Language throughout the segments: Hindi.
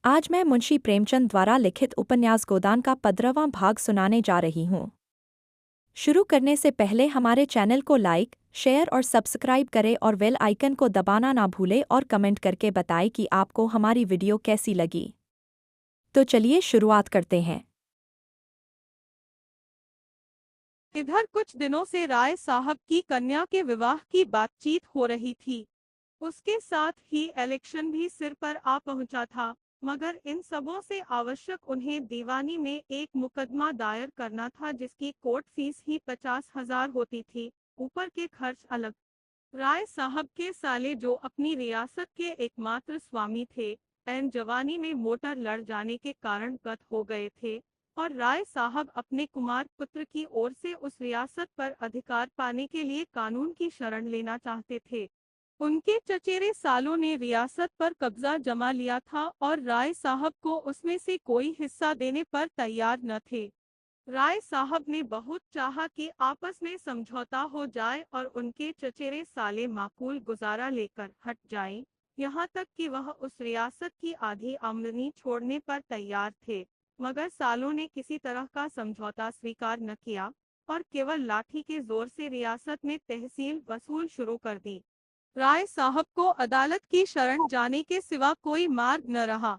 आज मैं मुंशी प्रेमचंद द्वारा लिखित उपन्यास गोदान का 15वां भाग सुनाने जा रही हूँ। शुरू करने से पहले हमारे चैनल को लाइक, शेयर और सब्सक्राइब करें और बेल आइकन को दबाना ना भूलें और कमेंट करके बताएं कि आपको हमारी वीडियो कैसी लगी। तो चलिए शुरुआत करते हैं। इधर कुछ दिनों से राय साहब की कन्या के विवाह की बातचीत हो रही थी। उसके साथ ही इलेक्शन भी सिर पर आ पहुंचा था, मगर इन सबों से आवश्यक उन्हें दीवानी में एक मुकदमा दायर करना था जिसकी कोर्ट फीस ही 50,000 होती थी, ऊपर के खर्च अलग। राय साहब के साले जो अपनी रियासत के एकमात्र स्वामी थे, ऐन जवानी में मोटर लड़ जाने के कारण गत हो गए थे और राय साहब अपने कुमार पुत्र की ओर से उस रियासत पर अधिकार पाने के लिए कानून की शरण लेना चाहते थे। उनके चचेरे सालों ने रियासत पर कब्जा जमा लिया था और राय साहब को उसमें से कोई हिस्सा देने पर तैयार न थे। राय साहब ने बहुत चाहा कि आपस में समझौता हो जाए और उनके चचेरे साले माकूल गुजारा लेकर हट जाएं, यहाँ तक कि वह उस रियासत की आधी आमदनी छोड़ने पर तैयार थे, मगर सालों ने किसी तरह का समझौता स्वीकार न किया और केवल लाठी के जोर से रियासत में तहसील वसूल शुरू कर दी। राय साहब को अदालत की शरण जाने के सिवा कोई मार्ग न रहा।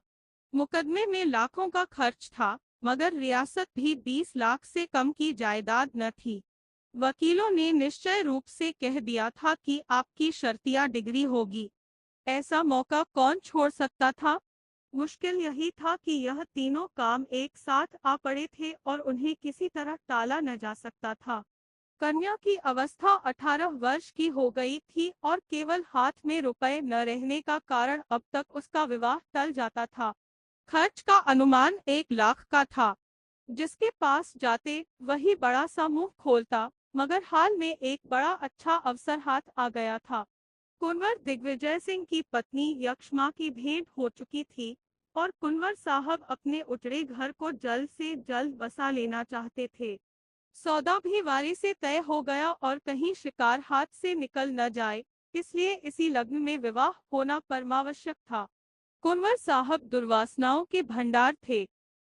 मुकदमे में लाखों का खर्च था, मगर रियासत भी 20 लाख से कम की जायदाद न थी। वकीलों ने निश्चय रूप से कह दिया था कि आपकी शर्तिया डिग्री होगी। ऐसा मौका कौन छोड़ सकता था? मुश्किल यही था कि यह तीनों काम एक साथ आ पड़े थे और उन्हें किसी तरह टाला न जा सकता था। कन्या की अवस्था 18 वर्ष की हो गई थी और केवल हाथ में रुपए न रहने का कारण अब तक उसका विवाह टल जाता था। खर्च का अनुमान 1 लाख का था। जिसके पास जाते वही बड़ा सा मुंह खोलता, मगर हाल में एक बड़ा अच्छा अवसर हाथ आ गया था। कुंवर दिग्विजय सिंह की पत्नी यक्ष्मा की भेंट हो चुकी थी और कुंवर साहब अपने उजड़े घर को जल्द से जल्द बसा लेना चाहते थे। सौदा भी वारी से तय हो गया और कहीं शिकार हाथ से निकल न जाए, इसलिए इसी लग्न में विवाह होना परमावश्यक था। कुंवर साहब दुर्वासनाओं के भंडार थे।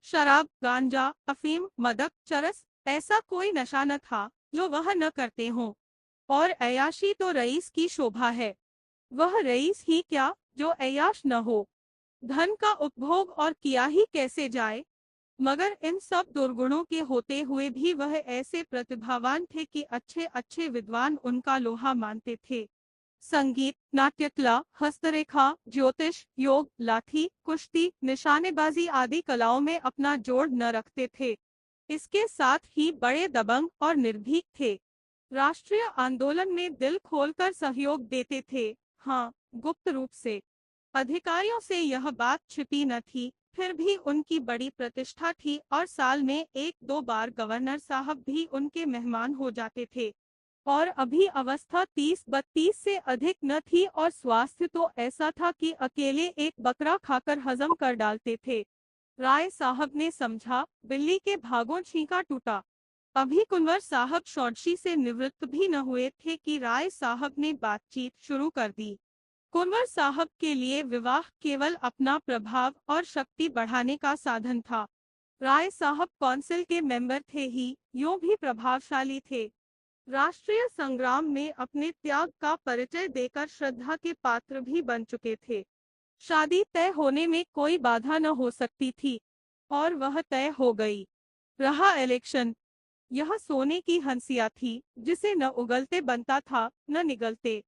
शराब, गांजा, अफीम, मदक, चरस, ऐसा कोई नशा न था जो वह न करते हों। और अय्याशी तो रईस की शोभा है। वह रईस ही क्या जो अय्याश न हो। धन का उपभोग और किया ही कैसे जाए, मगर इन सब दुर्गुणों के होते हुए भी वह ऐसे प्रतिभावान थे कि अच्छे अच्छे विद्वान उनका लोहा मानते थे। संगीत, नाट्यकला, हस्तरेखा, ज्योतिष, योग, लाठी, कुश्ती, निशानेबाजी आदि कलाओं में अपना जोड़ न रखते थे। इसके साथ ही बड़े दबंग और निर्भीक थे। राष्ट्रीय आंदोलन में दिल खोलकर सहयोग देते थे, हाँ, गुप्त रूप से। अधिकारियों से यह बात छिपी न थी, फिर भी उनकी बड़ी प्रतिष्ठा थी और साल में 1-2 बार गवर्नर साहब भी उनके मेहमान हो जाते थे। और अभी अवस्था 30-32 से अधिक न थी और स्वास्थ्य तो ऐसा था कि अकेले एक बकरा खाकर हजम कर डालते थे। राय साहब ने समझा, बिल्ली के भागों छींका टूटा। अभी कुंवर साहब शौर्ची से निवृत्त भी न हुए थे कि राय साहब ने बातचीत शुरू कर दी। कुंवर साहब के लिए विवाह केवल अपना प्रभाव और शक्ति बढ़ाने का साधन था। राय साहब कौंसिल के मेंबर थे ही, यूं भी प्रभावशाली थे। राष्ट्रीय संग्राम में अपने त्याग का परिचय देकर श्रद्धा के पात्र भी बन चुके थे। शादी तय होने में कोई बाधा न हो सकती थी और वह तय हो गई। रहा इलेक्शन, यह सोने की हंसिया थी जिसे न उगलते बनता था न निगलते।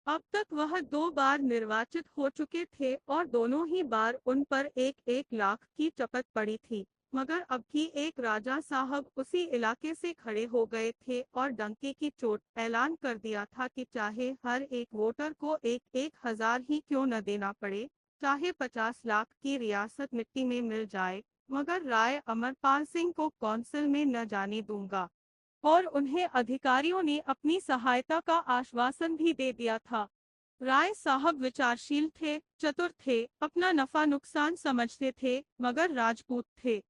अब तक वह 2 बार निर्वाचित हो चुके थे और दोनों ही बार उन पर 1-1 लाख की चपत पड़ी थी, मगर अब भी एक राजा साहब उसी इलाके से खड़े हो गए थे और डंके की चोट ऐलान कर दिया था कि चाहे हर एक वोटर को 1-1 हज़ार ही क्यों न देना पड़े, चाहे 50 लाख की रियासत मिट्टी में मिल जाए, मगर राय अमरपाल सिंह को कौंसिल में न जाने दूंगा। और उन्हें अधिकारियों ने अपनी सहायता का आश्वासन भी दे दिया था। राय साहब विचारशील थे, चतुर थे, अपना नफा नुकसान समझते थे, मगर राजपूत थे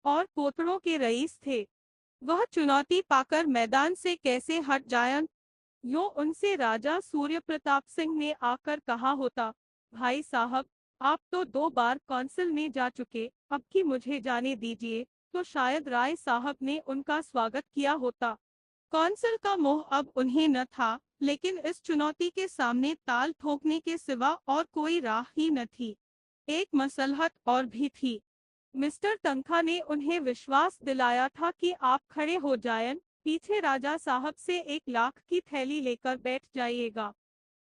और पोतड़ों के रईस थे। वह चुनौती पाकर मैदान से कैसे हट जायन, यो उनसे राजा सूर्य प्रताप सिंह ने आकर कहा होता, भाई साहब, आप तो 2 बार कौंसिल में जा चुके, अब की मुझे जाने दीजिए, तो शायद राय साहब ने उनका स्वागत किया होता। कौंसिल का मोह अब उन्हें न था, लेकिन इस चुनौती के सामने ताल ठोकने के सिवा और कोई राह ही न थी। एक मसलहत और भी थी। मिस्टर तनखा ने उन्हें विश्वास दिलाया था कि आप खड़े हो जाएं, पीछे राजा साहब से 1 लाख की थैली लेकर बैठ जाइएगा।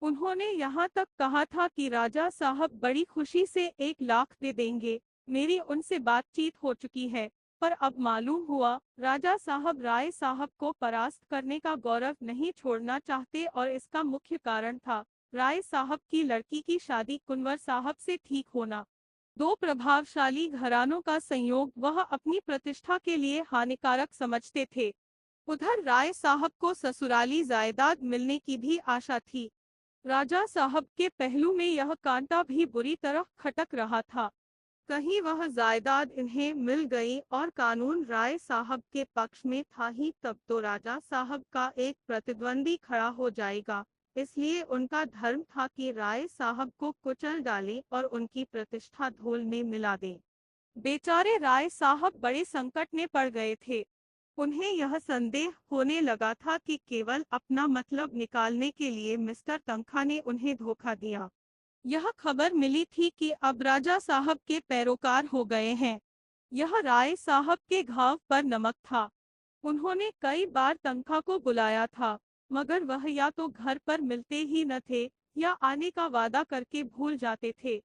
उन्होंने यहाँ तक कहा था कि राजा साहब बड़ी खुशी से 1 लाख दे देंगे। मेरी उनसे बातचीत हो चुकी है, पर अब मालूम हुआ राजा साहब राय साहब को परास्त करने का गौरव नहीं छोड़ना चाहते और इसका मुख्य कारण था राय साहब की लड़की की शादी कुंवर साहब से ठीक होना। 2 प्रभावशाली घरानों का संयोग वह अपनी प्रतिष्ठा के लिए हानिकारक समझते थे। उधर राय साहब को ससुराली जायदाद मिलने की भी आशा थी। राजा साहब के पहलू में यह कांटा भी बुरी तरह खटक रहा था। कहीं वह जायदाद इन्हें मिल गई और कानून राय साहब के पक्ष में था ही, तब तो राजा साहब का एक प्रतिद्वंदी खड़ा हो जाएगा। इसलिए उनका धर्म था कि राय साहब को कुचल डालें और उनकी प्रतिष्ठा धूल में मिला दें। बेचारे राय साहब बड़े संकट में पड़ गए थे। उन्हें यह संदेह होने लगा था कि केवल अपना मतलब निकालने के लिए मिस्टर तनखा ने उन्हें धोखा दिया। यह खबर मिली थी कि अब राजा साहब के पैरोकार हो गए हैं। यह राय साहब के घाव पर नमक था। उन्होंने कई बार तनखा को बुलाया था, मगर वह या तो घर पर मिलते ही न थे या आने का वादा करके भूल जाते थे।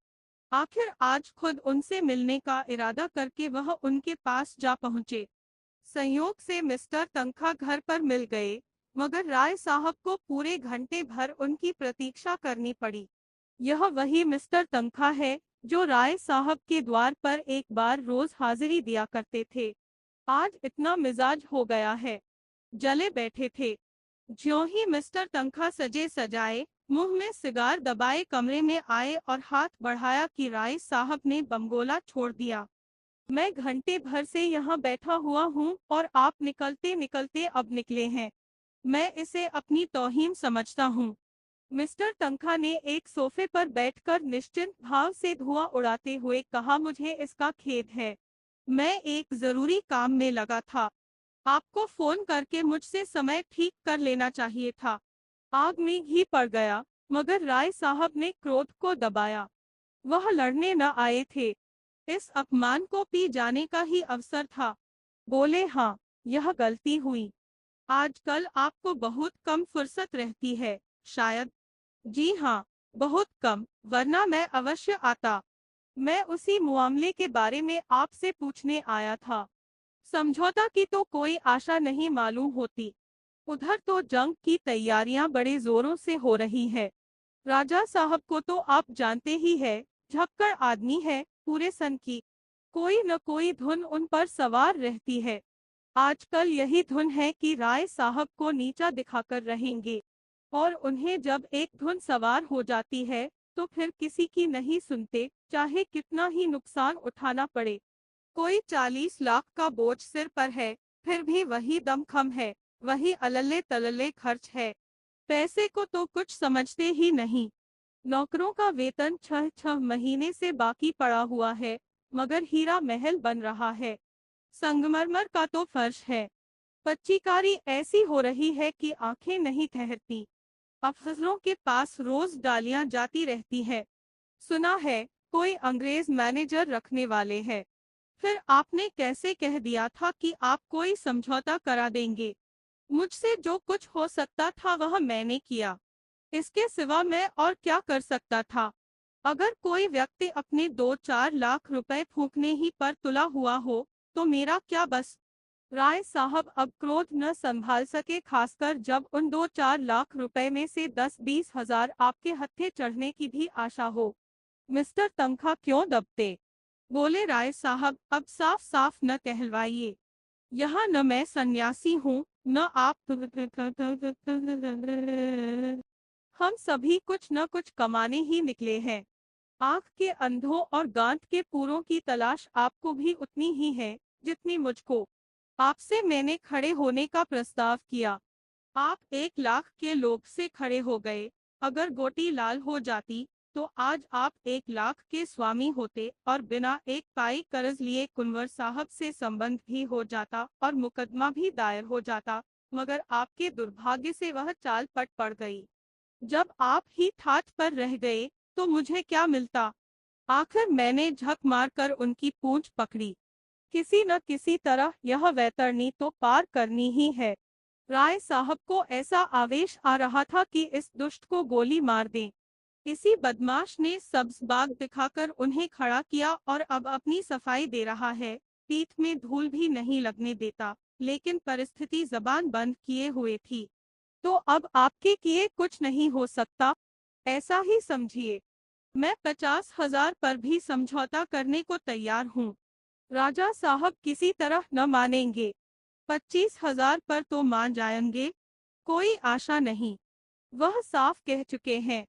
आखिर आज खुद उनसे मिलने का इरादा करके वह उनके पास जा पहुंचे। संयोग से मिस्टर तनखा घर पर मिल गए, मगर राय साहब को पूरे घंटे भर उनकी प्रतीक्षा करनी पड़ी। यह वही मिस्टर तनखा है जो राय साहब के द्वार पर एक बार रोज हाजिरी दिया करते थे। आज इतना मिजाज हो गया है, जले बैठे थे। ज्यों ही मिस्टर तनखा सजे सजाए, मुंह में सिगार दबाए कमरे में आए और हाथ बढ़ाया कि राय साहब ने बमगोला छोड़ दिया। मैं घंटे भर से यहाँ बैठा हुआ हूँ और आप निकलते निकलते अब निकले हैं। मैं इसे अपनी तौहीन समझता हूँ। मिस्टर तनखा ने एक सोफे पर बैठकर निश्चिंत भाव से धुआं उड़ाते हुए कहा, मुझे इसका खेद है। मैं एक जरूरी काम में लगा था। आपको फोन करके मुझसे समय ठीक कर लेना चाहिए था। आग में घी पड़ गया, मगर राय साहब ने क्रोध को दबाया। वह लड़ने न आए थे। इस अपमान को पी जाने का ही अवसर था। बोले, हाँ, यह गलती हुई। आजकल आपको बहुत कम फुर्सत रहती है, शायद। जी हाँ, बहुत कम, वरना मैं अवश्य आता। मैं उसी मुआमले के बारे में आपसे पूछने आया था। समझौता की तो कोई आशा नहीं मालूम होती। उधर तो जंग की तैयारियां बड़े जोरों से हो रही है। राजा साहब को तो आप जानते ही है, झक्कड़ आदमी है, पूरे सन की कोई न कोई धुन उन पर सवार रहती है। आजकल यही धुन है कि राय साहब को नीचा दिखाकर रहेंगे, और उन्हें जब एक धुन सवार हो जाती है तो फिर किसी की नहीं सुनते, चाहे कितना ही नुकसान उठाना पड़े। कोई 40 लाख का बोझ सिर पर है, फिर भी वही दमखम है, वही अलल्ले तलल्ले खर्च है। पैसे को तो कुछ समझते ही नहीं। नौकरों का वेतन 6 महीने से बाकी पड़ा हुआ है, मगर हीरा महल बन रहा है। संगमरमर का तो फर्श है। पच्चीकारी ऐसी हो रही है कि आंखें नहीं ठहरती। अफसरों के पास रोज डालियां जाती रहती है। सुना है कोई अंग्रेज मैनेजर रखने वाले हैं। फिर आपने कैसे कह दिया था कि आप कोई समझौता करा देंगे। मुझसे जो कुछ हो सकता था वह मैंने किया। इसके सिवा मैं और क्या कर सकता था। अगर कोई व्यक्ति अपने 2-4 लाख रुपए फूंकने ही पर तुला हुआ हो तो मेरा क्या बस। राय साहब अब क्रोध न संभाल सके, खासकर जब उन 2-4 लाख रुपए में से 10-20 हजार आपके हत्थे चढ़ने की भी आशा हो। मिस्टर तनखा क्यों दबते। बोले, राय साहब, अब साफ साफ न कहलवाइए। यहाँ न मैं सन्यासी हूँ, न आप। हम सभी कुछ न कुछ कमाने ही निकले हैं। आंख के अंधों और गांठ के पूरों की तलाश आपको भी उतनी ही है जितनी मुझको। आपसे मैंने खड़े होने का प्रस्ताव किया। आप 1 लाख के लोभ से खड़े हो गए। अगर गोटी लाल हो जाती तो आज आप 1 लाख के स्वामी होते और बिना एक पाई कर्ज लिए कुंवर साहब से संबंध भी हो जाता और मुकदमा भी दायर हो जाता, मगर आपके दुर्भाग्य से वह चाल पट पड़ गई। जब आप ही ठाठ पर रह गए तो मुझे क्या मिलता। आखिर मैंने झक मारकर उनकी पूंछ पकड़ी। किसी न किसी तरह यह वैतरणी तो पार करनी ही है। राय साहब को ऐसा आवेश आ रहा था कि इस दुष्ट को गोली मार दें। इसी बदमाश ने सब्ज बाग दिखाकर उन्हें खड़ा किया और अब अपनी सफाई दे रहा है। पीठ में धूल भी नहीं लगने देता, लेकिन परिस्थिति जबान बंद किए हुए थी। तो अब आपके किए कुछ नहीं हो सकता, ऐसा ही समझिए। मैं 50,000 पर भी समझौता करने को तैयार हूँ। राजा साहब किसी तरह न मानेंगे। 25,000 पर तो मान जाएंगे। कोई आशा नहीं। वह साफ कह चुके हैं।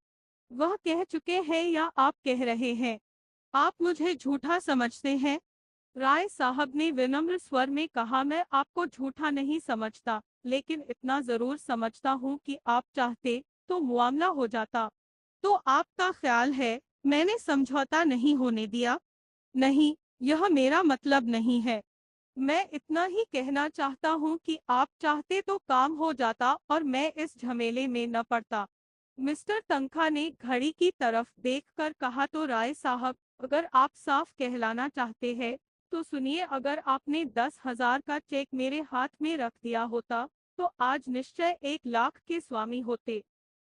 वह कह चुके हैं या आप कह रहे हैं? आप मुझे झूठा समझते हैं? राय साहब ने विनम्र स्वर में कहा, मैं आपको झूठा नहीं समझता, लेकिन इतना जरूर समझता हूँ कि आप चाहते तो मुआमला हो जाता। तो आपका ख्याल है मैंने समझौता नहीं होने दिया? नहीं, यह मेरा मतलब नहीं है। मैं इतना ही कहना चाहता हूँ कि आप चाहते तो काम हो जाता और मैं इस झमेले में न पड़ता। मिस्टर तनखा ने घड़ी की तरफ देखकर कहा, तो राय साहब, अगर आप साफ कहलाना चाहते हैं तो सुनिए, अगर आपने 10,000 का चेक मेरे हाथ में रख दिया होता तो आज निश्चय 1 लाख के स्वामी होते।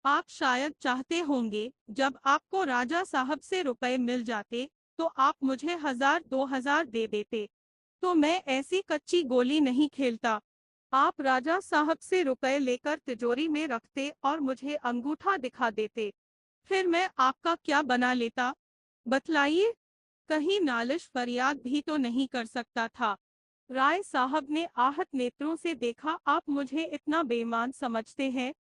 आप शायद चाहते होंगे जब आपको राजा साहब से रुपए मिल जाते तो आप मुझे 1,000-2,000 दे देते, तो मैं ऐसी कच्ची गोली नहीं खेलता। आप राजा साहब से रुपए लेकर तिजोरी में रखते और मुझे अंगूठा दिखा देते, फिर मैं आपका क्या बना लेता, बतलाइए। कहीं नालिश फरियाद भी तो नहीं कर सकता था। राय साहब ने आहत नेत्रों से देखा, आप मुझे इतना बेईमान समझते हैं?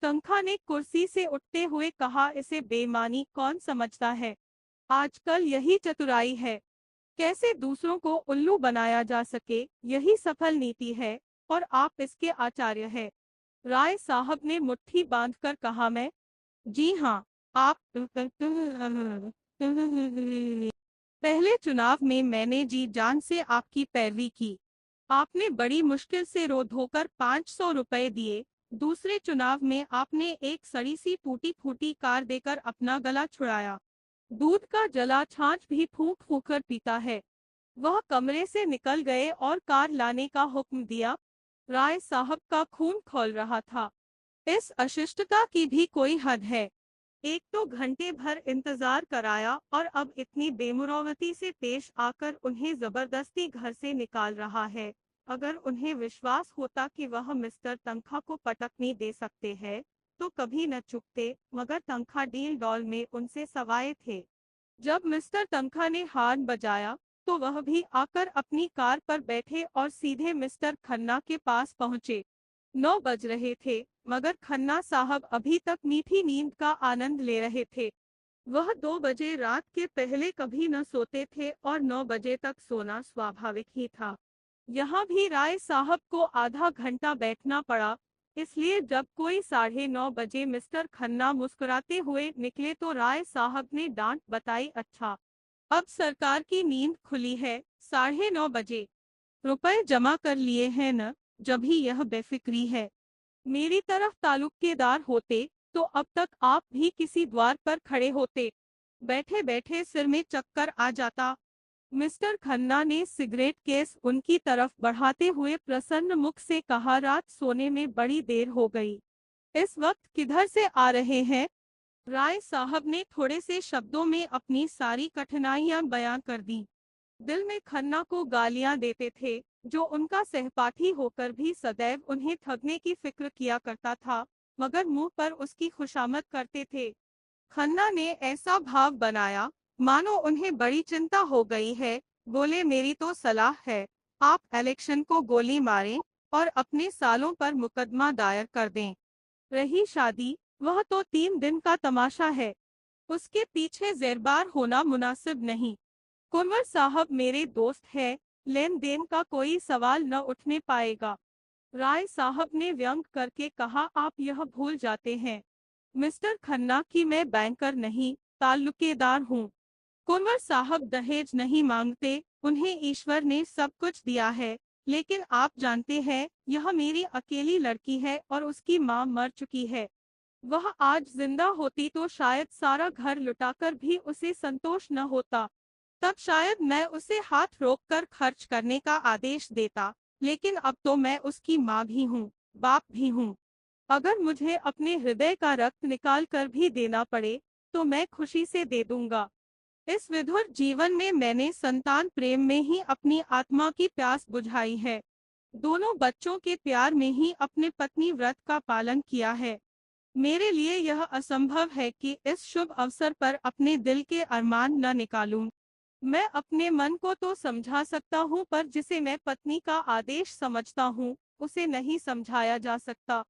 तनखा ने कुर्सी से उठते हुए कहा, इसे बेईमानी कौन समझता है? आजकल यही चतुराई है। कैसे दूसरों को उल्लू बनाया जा सके, यही सफल नीति है, और आप इसके आचार्य हैं। राय साहब ने मुट्ठी बांधकर कहा, मैं? जी हाँ, आप। पहले चुनाव में मैंने जी जान से आपकी पैरवी की। आपने बड़ी मुश्किल से रो धोकर 500 रुपए दिए। दूसरे चुनाव में आपने एक सड़ी सी टूटी फूटी कार देकर अपना गला छुड़ाया। दूध का जला छाछ भी फूंक फूंक कर पीता है। वह कमरे से निकल गए और कार लाने का हुक्म दिया। राय साहब का खून खौल रहा था। इस अशिष्टता की भी कोई हद है। एक तो घंटे भर इंतजार कराया और अब इतनी बेमुरौवती से पेश आकर उन्हें जबरदस्ती घर से निकाल रहा है। अगर उन्हें विश्वास होता कि वह मिस्टर तनखा को पटकनी दे सकते हैं तो कभी न चुकते, मगर तनखा डील डॉल में उनसे सवाए थे। जब मिस्टर तनखा ने हॉर्न बजाया तो वह भी आकर अपनी कार पर बैठे और सीधे मिस्टर खन्ना के पास पहुंचे। 9 बज रहे थे, मगर खन्ना साहब अभी तक मीठी नींद का आनंद ले रहे थे। वह 2 बजे रात के पहले कभी न सोते थे और 9 बजे तक सोना स्वाभाविक ही था। यहाँ भी राय साहब को आधा घंटा बैठना पड़ा, इसलिए जब कोई 9:30 बजे मिस्टर खन्ना मुस्कुराते हुए निकले तो राय साहब ने डांट बताई, अच्छा, अब सरकार की नींद खुली है। 9:30 बजे रुपए जमा कर लिए हैं न, जब ही यह बेफिक्री है। मेरी तरफ ताल्लुकेदार होते तो अब तक आप भी किसी द्वार पर खड़े होते। बैठे बैठे सिर में चक्कर आ जाता। मिस्टर खन्ना ने सिगरेट केस उनकी तरफ बढ़ाते हुए प्रसन्न मुख से कहा, रात सोने में बड़ी देर हो गई। इस वक्त किधर से आ रहे हैं? राय साहब ने थोड़े से शब्दों में अपनी सारी कठिनाइयां बयां कर दी। दिल में खन्ना को गालियां देते थे, जो उनका सहपाठी होकर भी सदैव उन्हें ठगने की फिक्र किया करता था, मगर मुंह पर उसकी खुशामद करते थे। खन्ना ने ऐसा भाव बनाया मानो उन्हें बड़ी चिंता हो गई है। बोले, मेरी तो सलाह है, आप इलेक्शन को गोली मारें और अपने सालों पर मुकदमा दायर कर दें। रही शादी, वह तो 3 दिन का तमाशा है, उसके पीछे ज़ेरबार होना मुनासिब नहीं। कुंवर साहब मेरे दोस्त है, लेन देन का कोई सवाल न उठने पाएगा। राय साहब ने व्यंग करके कहा, आप यह भूल जाते हैं मिस्टर खन्ना कि मैं बैंकर नहीं, ताल्लुकेदार हूँ। कुंवर साहब दहेज नहीं मांगते, उन्हें ईश्वर ने सब कुछ दिया है। लेकिन आप जानते हैं, यह मेरी अकेली लड़की है और उसकी माँ मर चुकी है। वह आज जिंदा होती तो शायद सारा घर लुटाकर भी उसे संतोष न होता। तब शायद मैं उसे हाथ रोककर खर्च करने का आदेश देता। लेकिन अब तो मैं उसकी माँ भी हूँ, बाप भी हूँ। अगर मुझे अपने हृदय का रक्त निकाल कर भी देना पड़े, तो मैं खुशी से दे दूंगा। इस विधुर जीवन में मैंने संतान प्रेम में ही अपनी आत्मा की प्यास बुझाई है। दोनों बच्चों के प्यार में ही अपने पत्नी व्रत का पालन किया है। मेरे लिए यह असंभव है कि इस शुभ अवसर पर अपने दिल के अरमान न निकालूं। मैं अपने मन को तो समझा सकता हूँ, पर जिसे मैं पत्नी का आदेश समझता हूँ, उसे नहीं समझाया जा सकता।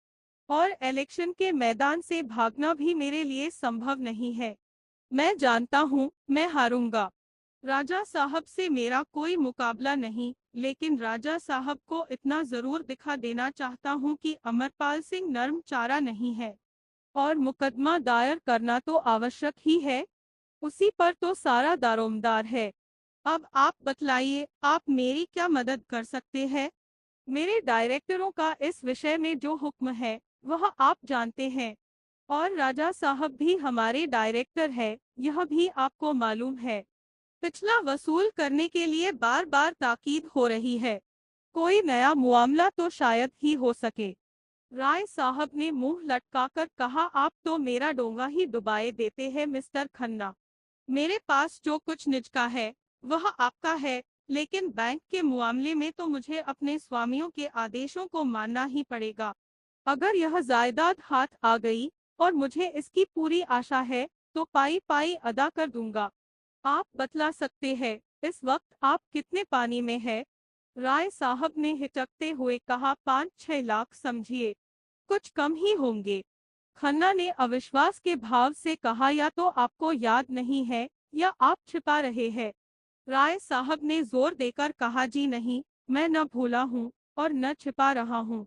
और इलेक्शन के मैदान से भागना भी मेरे लिए संभव नहीं है। मैं जानता हूँ मैं हारूंगा। राजा साहब से मेरा कोई मुकाबला नहीं, लेकिन राजा साहब को इतना जरूर दिखा देना चाहता हूँ कि अमरपाल सिंह नर्म चारा नहीं है। और मुकदमा दायर करना तो आवश्यक ही है, उसी पर तो सारा दारोमदार है। अब आप बतलाइए, आप मेरी क्या मदद कर सकते हैं? मेरे डायरेक्टरों का इस विषय में जो हुक्म है, वह आप जानते हैं। और राजा साहब भी हमारे डायरेक्टर है, यह भी आपको मालूम है। पिछला वसूल करने के लिए बार बार ताकीद हो रही है। कोई नया मुआमला तो शायद ही हो सके। राय साहब ने मुंह लटकाकर कहा, आप तो मेरा डोंगा ही डुबाए देते हैं मिस्टर खन्ना। मेरे पास जो कुछ निज का है, वह आपका है। लेकिन बैंक के मुआमले में तो मुझे अपने स्वामियों के आदेशों को मानना ही पड़ेगा। अगर यह जायदाद हाथ आ गई, और मुझे इसकी पूरी आशा है, तो पाई पाई अदा कर दूंगा। आप बतला सकते हैं, इस वक्त आप कितने पानी में है? राय साहब ने हिचकते हुए कहा, 5-6 लाख समझिए, कुछ कम ही होंगे। खन्ना ने अविश्वास के भाव से कहा, या तो आपको याद नहीं है, या आप छिपा रहे हैं। राय साहब ने जोर देकर कहा, जी नहीं, मैं न भूला हूँ और न छिपा रहा हूँ।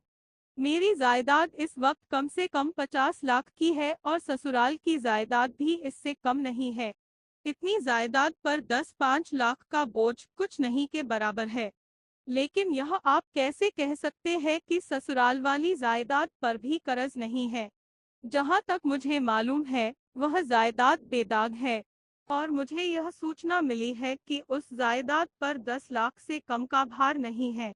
मेरी जायदाद इस वक्त कम से कम 50 लाख की है और ससुराल की जायदाद भी इससे कम नहीं है। इतनी जायदाद पर 10-5 लाख का बोझ कुछ नहीं के बराबर है। लेकिन यह आप कैसे कह सकते हैं कि ससुराल वाली जायदाद पर भी कर्ज नहीं है? जहां तक मुझे मालूम है, वह जायदाद बेदाग है। और मुझे यह सूचना मिली है कि उस जायदाद पर 10 लाख से कम का भार नहीं है।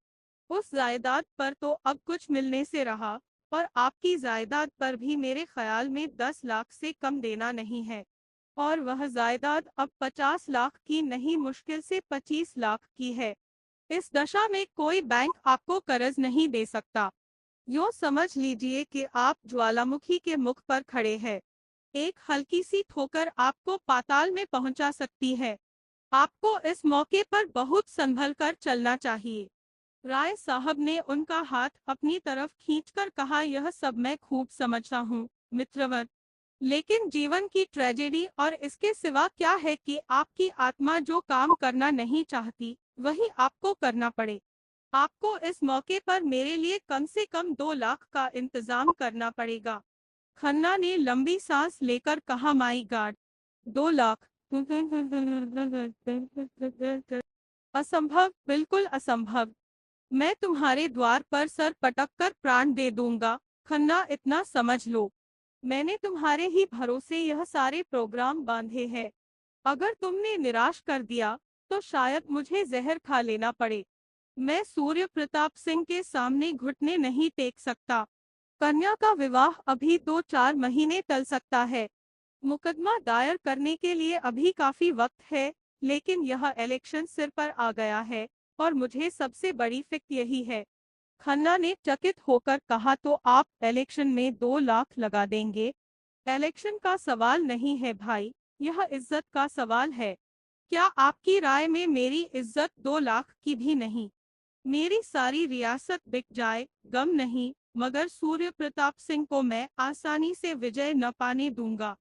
उस जायदाद पर तो अब कुछ मिलने से रहा, और आपकी जायदाद पर भी मेरे ख्याल में 10 लाख से कम देना नहीं है। और वह जायदाद अब 50 लाख की नहीं, मुश्किल से 25 लाख की है। इस दशा में कोई बैंक आपको कर्ज नहीं दे सकता। यूं समझ लीजिए कि आप ज्वालामुखी के मुख पर खड़े हैं। एक हल्की सी ठोकर आपको पाताल में पहुंचा सकती है। आपको इस मौके पर बहुत संभल कर चलना चाहिए। राय साहब ने उनका हाथ अपनी तरफ खींचकर कहा, यह सब मैं खूब समझता हूँ मित्रवर। लेकिन जीवन की ट्रेजेडी और इसके सिवा क्या है कि आपकी आत्मा जो काम करना नहीं चाहती, वही आपको करना पड़े। आपको इस मौके पर मेरे लिए कम से कम 2 लाख का इंतजाम करना पड़ेगा। खन्ना ने लंबी सांस लेकर कहा, माई गॉड, 2 लाख? असंभव, बिल्कुल असंभव। मैं तुम्हारे द्वार पर सर पटक कर प्राण दे दूंगा। खन्ना, इतना समझ लो, मैंने तुम्हारे ही भरोसे यह सारे प्रोग्राम बांधे हैं। अगर तुमने निराश कर दिया, तो शायद मुझे जहर खा लेना पड़े। मैं सूर्य प्रताप सिंह के सामने घुटने नहीं टेक सकता। कन्या का विवाह अभी 2-4 महीने टल सकता है। मुकदमा दायर करने के लिए अभी काफी वक्त है, लेकिन यह इलेक्शन सिर पर आ गया है, और मुझे सबसे बड़ी फिक्र यही है। खन्ना ने चकित होकर कहा, तो आप इलेक्शन में 2 लाख लगा देंगे? इलेक्शन का सवाल नहीं है भाई, यह इज्जत का सवाल है। क्या आपकी राय में मेरी इज्जत 2 लाख की भी नहीं? मेरी सारी रियासत बिक जाए, गम नहीं, मगर सूर्य प्रताप सिंह को मैं आसानी से विजय न पाने दूंगा।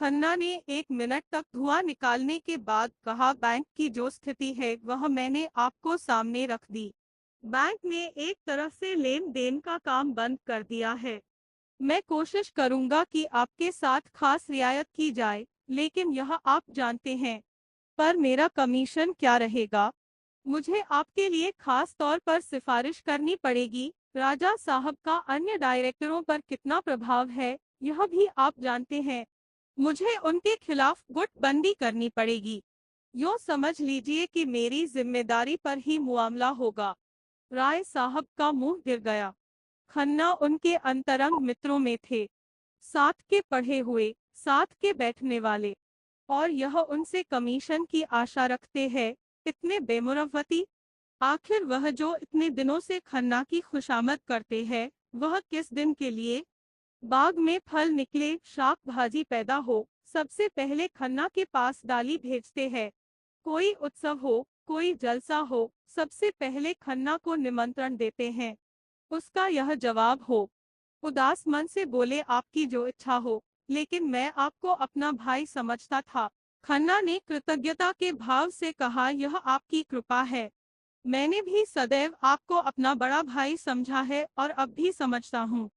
खन्ना ने 1 मिनट तक धुआं निकालने के बाद कहा, बैंक की जो स्थिति है वह मैंने आपको सामने रख दी। बैंक ने एक तरफ से लेन देन का काम बंद कर दिया है। मैं कोशिश करूंगा कि आपके साथ खास रियायत की जाए, लेकिन यह आप जानते हैं। पर मेरा कमीशन क्या रहेगा? मुझे आपके लिए खास तौर पर सिफारिश करनी पड़ेगी। राजा साहब का अन्य डायरेक्टरों पर कितना प्रभाव है, यह भी आप जानते हैं। मुझे उनके खिलाफ गुटबंदी करनी पड़ेगी। यूँ समझ लीजिए कि मेरी जिम्मेदारी पर ही मुआमला होगा। राय साहब का मुंह गिर गया। खन्ना उनके अंतरंग मित्रों में थे, साथ के पढ़े हुए, साथ के बैठने वाले, और यह उनसे कमीशन की आशा रखते हैं। इतने बेमुरव्वती। आखिर वह जो इतने दिनों से खन्ना की खुशामद करते हैं, वह किस दिन के लिए? बाग में फल निकले, शाक भाजी पैदा हो, सबसे पहले खन्ना के पास डाली भेजते हैं। कोई उत्सव हो, कोई जलसा हो, सबसे पहले खन्ना को निमंत्रण देते हैं। उसका यह जवाब हो। उदास मन से बोले, आपकी जो इच्छा हो, लेकिन मैं आपको अपना भाई समझता था। खन्ना ने कृतज्ञता के भाव से कहा, यह आपकी कृपा है। मैंने भी सदैव आपको अपना बड़ा भाई समझा है और अब भी समझता हूँ।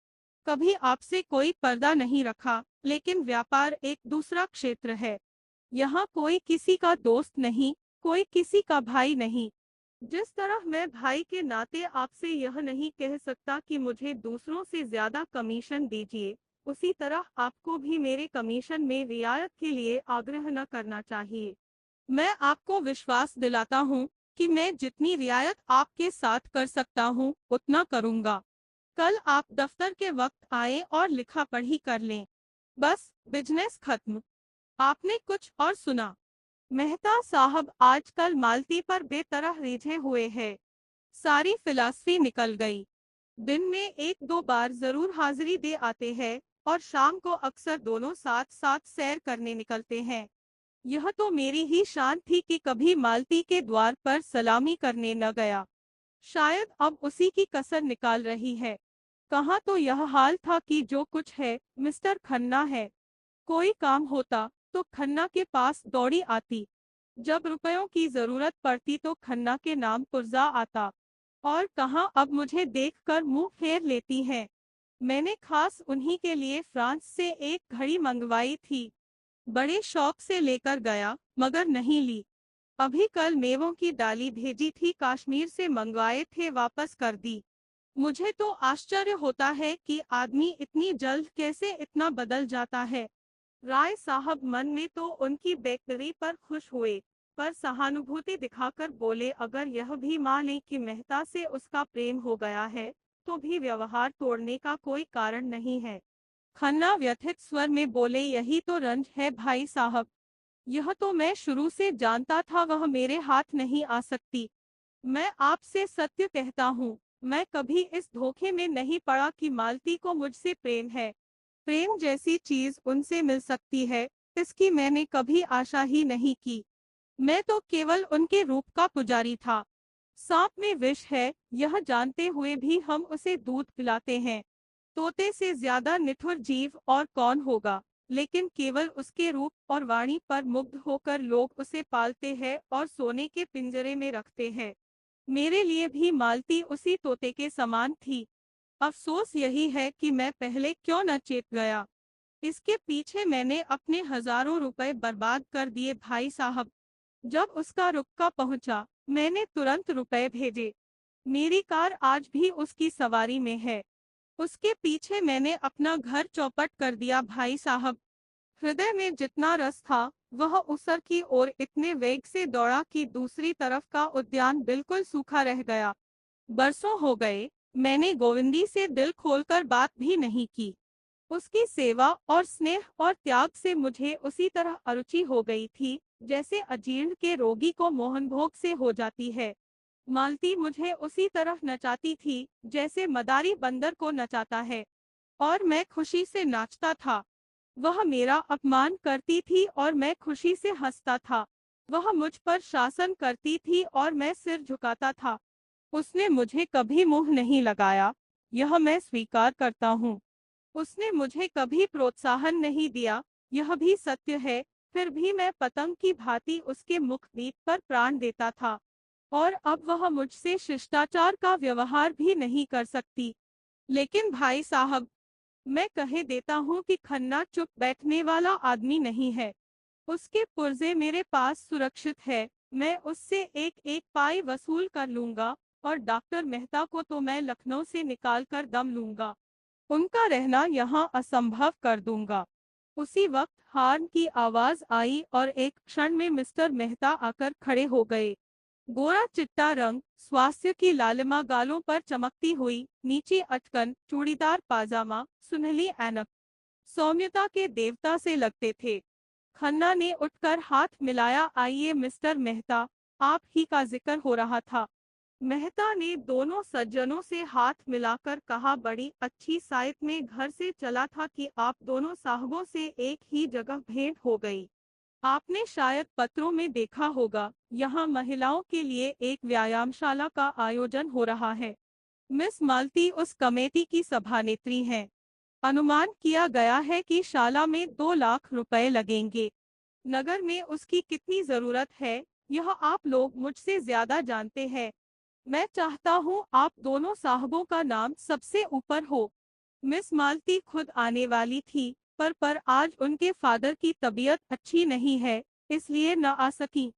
कभी आपसे कोई पर्दा नहीं रखा, लेकिन व्यापार एक दूसरा क्षेत्र है। यहाँ कोई किसी का दोस्त नहीं, कोई किसी का भाई नहीं। जिस तरह मैं भाई के नाते आपसे यह नहीं कह सकता कि मुझे दूसरों से ज्यादा कमीशन दीजिए, उसी तरह आपको भी मेरे कमीशन में रियायत के लिए आग्रह न करना चाहिए। मैं आपको विश्वास दिलाता हूँ कि मैं जितनी रियायत आपके साथ कर सकता हूँ, उतना करूँगा। कल आप दफ्तर के वक्त आए और लिखा पढ़ी कर लें। बस बिजनेस खत्म। आपने कुछ और सुना? मेहता साहब आजकल मालती पर बेतरह रिझे हुए हैं। सारी फिलॉसफी निकल गई। दिन में एक दो बार जरूर हाजिरी दे आते हैं और शाम को अक्सर दोनों साथ साथ सैर करने निकलते हैं। यह तो मेरी ही शान थी कि कभी मालती के द्वार पर सलामी करने न गया। शायद अब उसी की कसर निकाल रही है। कहाँ तो यह हाल था कि जो कुछ है मिस्टर खन्ना है। कोई काम होता तो खन्ना के पास दौड़ी आती। जब रुपयों की जरूरत पड़ती तो खन्ना के नाम पुर्जा आता। और कहाँ अब मुझे देखकर मुंह फेर लेती हैं। मैंने खास उन्हीं के लिए फ्रांस से एक घड़ी मंगवाई थी। बड़े शौक से लेकर गया, मगर नहीं ली। अभी कल मेवों की डाली भेजी थी, कश्मीर से मंगवाए थे, वापस कर दी। मुझे तो आश्चर्य होता है कि आदमी इतनी जल्द कैसे इतना बदल जाता है। राय साहब मन में तो उनकी बेकदरी पर खुश हुए, पर सहानुभूति दिखाकर बोले, अगर यह भी मान लें कि मेहता से उसका प्रेम हो गया है, तो भी व्यवहार तोड़ने का कोई कारण नहीं है। खन्ना व्यथित स्वर में बोले, यही तो रंज है भाई साहब। यह तो मैं शुरू से जानता था, वह मेरे हाथ नहीं आ सकती। मैं आपसे सत्य कहता हूँ, मैं कभी इस धोखे में नहीं पड़ा कि मालती को मुझसे प्रेम है। प्रेम जैसी चीज उनसे मिल सकती है, इसकी मैंने कभी आशा ही नहीं की। मैं तो केवल उनके रूप का पुजारी था। सांप में विष है, यह जानते हुए भी हम उसे दूध पिलाते हैं। तोते से ज्यादा निठुर जीव और कौन होगा, लेकिन केवल उसके रूप और वाणी पर मुग्ध होकर लोग उसे पालते हैं और सोने के पिंजरे में रखते हैं। मेरे लिए भी मालती उसी तोते के समान थी। अफसोस यही है कि मैं पहले क्यों न चेत गया। इसके पीछे मैंने अपने हजारों रुपए बर्बाद कर दिए भाई साहब। जब उसका रुक्का पहुंचा, मैंने तुरंत रुपए भेजे। मेरी कार आज भी उसकी सवारी में है। उसके पीछे मैंने अपना घर चौपट कर दिया भाई साहब। हृदय में जितना रस था, वह उसर की ओर इतने वेग से दौड़ा कि दूसरी तरफ का उद्यान बिल्कुल सूखा रह गया। बरसों हो गए, मैंने गोविंदी से दिल खोलकर बात भी नहीं की। उसकी सेवा और स्नेह और त्याग से मुझे उसी तरह अरुचि हो गई थी, जैसे अजीर्ण के रोगी को मोहनभोग से हो जाती है। मालती मुझे उसी तरह नचाती थी, जैसे मदारी बंदर को नचाता है, और मैं खुशी से नाचता था। वह मेरा अपमान करती थी और मैं खुशी से हंसता था। वह मुझ पर शासन करती थी और मैं सिर झुकाता था। उसने मुझे कभी मुंह नहीं लगाया, यह मैं स्वीकार करता हूँ। उसने मुझे कभी प्रोत्साहन नहीं दिया, यह भी सत्य है। फिर भी मैं पतंग की भांति उसके मुखबीत पर प्राण देता था। और अब वह मुझसे शिष्टाचार का व्यवहार भी नहीं कर सकती। लेकिन भाई साहब, मैं कह देता हूँ कि खन्ना चुप बैठने वाला आदमी नहीं है। उसके पुर्जे मेरे पास सुरक्षित है, मैं उससे एक एक पाई वसूल कर लूंगा, और डॉक्टर मेहता को तो मैं लखनऊ से निकाल कर दम लूंगा, उनका रहना यहाँ असंभव कर दूंगा। उसी वक्त हार्न की आवाज आई और एक क्षण में मिस्टर मेहता आकर खड़े हो गए। गोरा चिट्टा रंग, स्वास्थ्य की लालिमा गालों पर चमकती हुई, नीचे अटकन, चूड़ीदार पाजामा, सुनहली ऐनक, सौम्यता के देवता से लगते थे। खन्ना ने उठकर हाथ मिलाया। आइए मिस्टर मेहता, आप ही का जिक्र हो रहा था। मेहता ने दोनों सज्जनों से हाथ मिलाकर कहा, बड़ी अच्छी साइट में घर से चला था कि आप दोनों साहबों से एक ही जगह भेंट हो गई। आपने शायद पत्रों में देखा होगा, यहाँ महिलाओं के लिए एक व्यायामशाला का आयोजन हो रहा है। मिस मालती उस कमेटी की सभानेत्री हैं। अनुमान किया गया है कि शाला में 2 लाख रुपए लगेंगे। नगर में उसकी कितनी जरूरत है, यह आप लोग मुझसे ज्यादा जानते हैं। मैं चाहता हूँ आप दोनों साहबों का नाम सबसे ऊपर हो। मिस मालती खुद आने वाली थी, पर आज उनके फादर की तबीयत अच्छी नहीं है, इसलिए न आ सकी।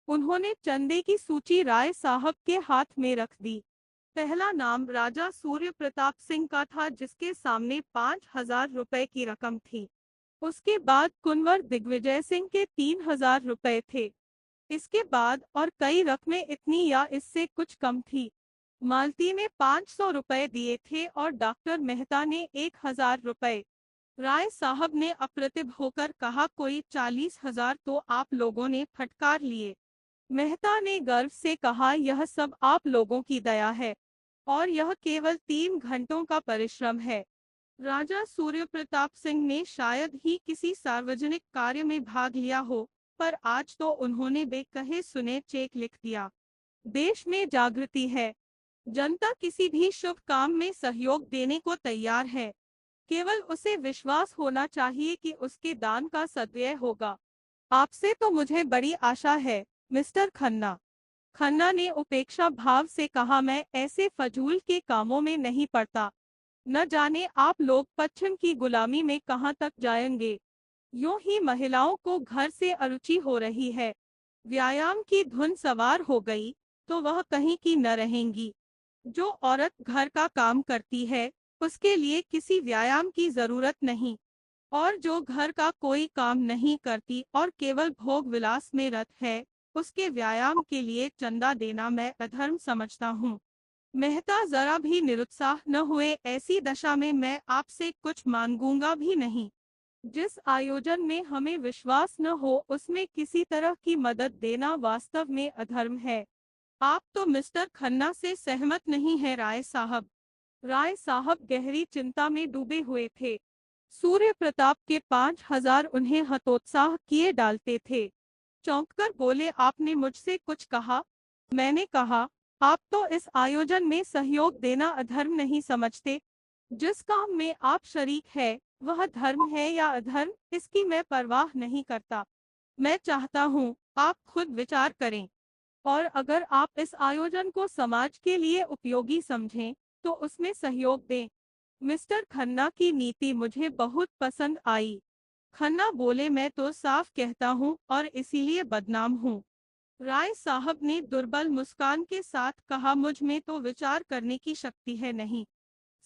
उन्होंने चंदे की सूची राय साहब के हाथ में रख दी। पहला नाम राजा सूर्य प्रताप सिंह का था, जिसके सामने 5,000 रुपए की रकम थी। उसके बाद कुंवर दिग्विजय सिंह के 3,000 रुपए थे। इसके बाद और कई रकमें इतनी या इससे कुछ कम थी। मालती ने 500 रुपए दिए थे और डॉक्टर मेहता ने 1,000 रुपए। राय साहब ने अप्रतिभ होकर कहा, कोई 40,000 तो आप लोगों ने फटकार लिए। मेहता ने गर्व से कहा, यह सब आप लोगों की दया है, और यह केवल 3 घंटों का परिश्रम है। राजा सूर्य प्रताप सिंह ने शायद ही किसी सार्वजनिक कार्य में भाग लिया हो, पर आज तो उन्होंने बेकहे सुने चेक लिख दिया। देश में जागृति है, जनता किसी भी शुभ काम में सहयोग देने को तैयार है। केवल उसे विश्वास होना चाहिए कि उसके दान का सद्व्यय होगा। आपसे तो मुझे बड़ी आशा है, मिस्टर खन्ना। खन्ना ने उपेक्षा भाव से कहा, मैं ऐसे फजूल के कामों में नहीं पड़ता। न जाने आप लोग पश्चिम की गुलामी में कहाँ तक जाएंगे। यूं ही महिलाओं को घर से अरुचि हो रही है। व्यायाम की धुन सवार हो गई तो वह कहीं की न रहेंगी। जो औरत घर का काम करती है, उसके लिए किसी व्यायाम की जरूरत नहीं, और जो घर का कोई काम नहीं करती और केवल भोग विलास में रत है, उसके व्यायाम के लिए चंदा देना मैं अधर्म समझता हूँ। मेहता जरा भी निरुत्साह न हुए। ऐसी दशा में मैं आपसे कुछ मांगूंगा भी नहीं। जिस आयोजन में हमें विश्वास न हो, उसमें किसी तरह की मदद देना वास्तव में अधर्म है। आप तो मिस्टर खन्ना से सहमत नहीं है राय साहब। राय साहब गहरी चिंता में डूबे हुए थे। सूर्य प्रताप के 5,000 उन्हें हतोत्साह किए डालते थे। चौंककर बोले, आपने मुझसे कुछ कहा? मैंने कहा, आप तो इस आयोजन में सहयोग देना अधर्म नहीं समझते। जिस काम में आप शरीक है, वह धर्म है या अधर्म, इसकी मैं परवाह नहीं करता। मैं चाहता हूँ आप खुद विचार करें, और अगर आप इस आयोजन को समाज के लिए उपयोगी समझें, तो उसमें सहयोग दें। मिस्टर खन्ना की नीति मुझे बहुत पसंद आई। खन्ना बोले, मैं तो साफ कहता हूँ और इसीलिए बदनाम हूँ। राय साहब ने दुर्बल मुस्कान के साथ कहा, मुझ में तो विचार करने की शक्ति है नहीं।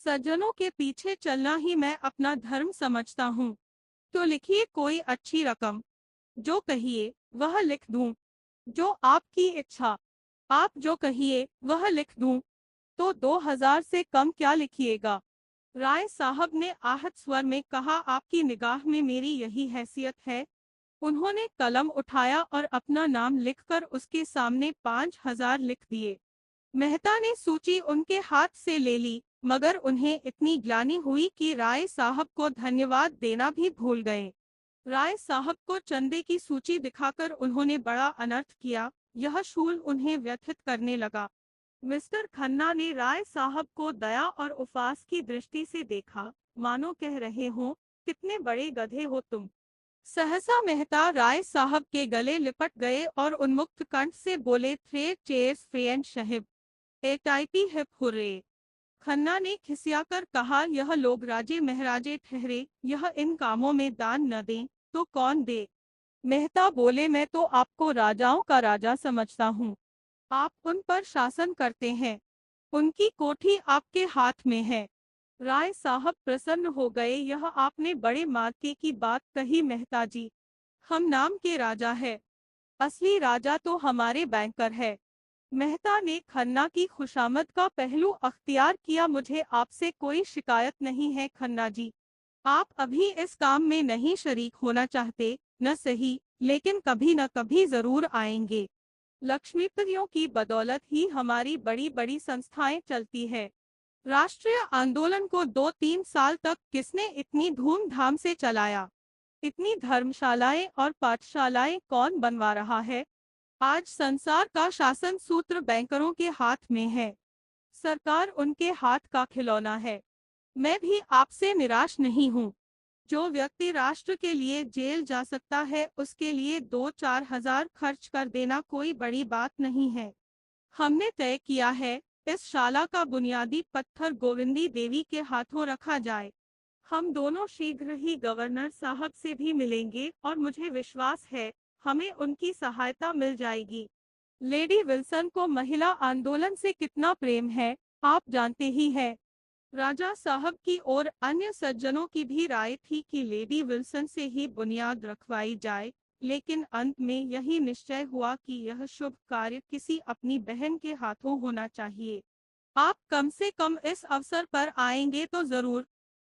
सज्जनों के पीछे चलना ही मैं अपना धर्म समझता हूँ। तो लिखिए कोई अच्छी रकम, जो कहिए वह लिख दूं। जो आपकी इच्छा, आप जो कहिए वह लिख दूं। तो 2,000 से कम क्या लिखिएगा? राय साहब ने आहत स्वर में कहा, आपकी निगाह में मेरी यही हैसियत है? उन्होंने कलम उठाया और अपना नाम लिखकर उसके सामने 5,000 लिख दिए। मेहता ने सूची उनके हाथ से ले ली, मगर उन्हें इतनी ग्लानि हुई कि राय साहब को धन्यवाद देना भी भूल गए। राय साहब को चंदे की सूची दिखाकर उन्होंने बड़ा अनर्थ किया। यह शूल उन्हें व्यथित करने लगा। मिस्टर खन्ना ने राय साहब को दया और उपवास की दृष्टि से देखा, मानो कह रहे हो, कितने बड़े गधे हो तुम। सहसा मेहता राय साहब के गले लिपट गए और उन्मुक्त कंठ से बोले, थ्री चेयर्स फ्रेंड साहिब, एटाइपी हिप हुर्रे। खन्ना ने खिसियाकर कहा, यह लोग राजे महराजे ठहरे, यह इन कामों में दान न दें तो कौन दे। मेहता बोले, मैं तो आपको राजाओं का राजा समझता हूँ। आप उन पर शासन करते हैं, उनकी कोठी आपके हाथ में है। राय साहब प्रसन्न हो गए। यह आपने बड़े मार्के की बात कही मेहता जी। हम नाम के राजा है, असली राजा तो हमारे बैंकर है। मेहता ने खन्ना की खुशामद का पहलू अख्तियार किया। मुझे आपसे कोई शिकायत नहीं है खन्ना जी। आप अभी इस काम में नहीं शरीक होना चाहते, न सही, लेकिन कभी न कभी जरूर आएंगे। लक्ष्मीपतियों की बदौलत ही हमारी बड़ी बड़ी संस्थाएं चलती है। राष्ट्रीय आंदोलन को 2-3 साल तक किसने इतनी धूमधाम से चलाया? इतनी धर्मशालाएं और पाठशालाएं कौन बनवा रहा है? आज संसार का शासन सूत्र बैंकरों के हाथ में है। सरकार उनके हाथ का खिलौना है। मैं भी आपसे निराश नहीं हूँ। जो व्यक्ति राष्ट्र के लिए जेल जा सकता है, उसके लिए 2-4 हजार खर्च कर देना कोई बड़ी बात नहीं है। हमने तय किया है, इस शाला का बुनियादी पत्थर गोविंदी देवी के हाथों रखा जाए। हम दोनों शीघ्र ही गवर्नर साहब से भी मिलेंगे और मुझे विश्वास है हमें उनकी सहायता मिल जाएगी। लेडी विल्सन को महिला आंदोलन से कितना प्रेम है, आप जानते ही हैं। राजा साहब की और अन्य सज्जनों की भी राय थी कि लेडी विल्सन से ही बुनियाद रखवाई जाए, लेकिन अंत में यही निश्चय हुआ कि यह शुभ कार्य किसी अपनी बहन के हाथों होना चाहिए। आप कम से कम इस अवसर पर आएंगे तो जरूर।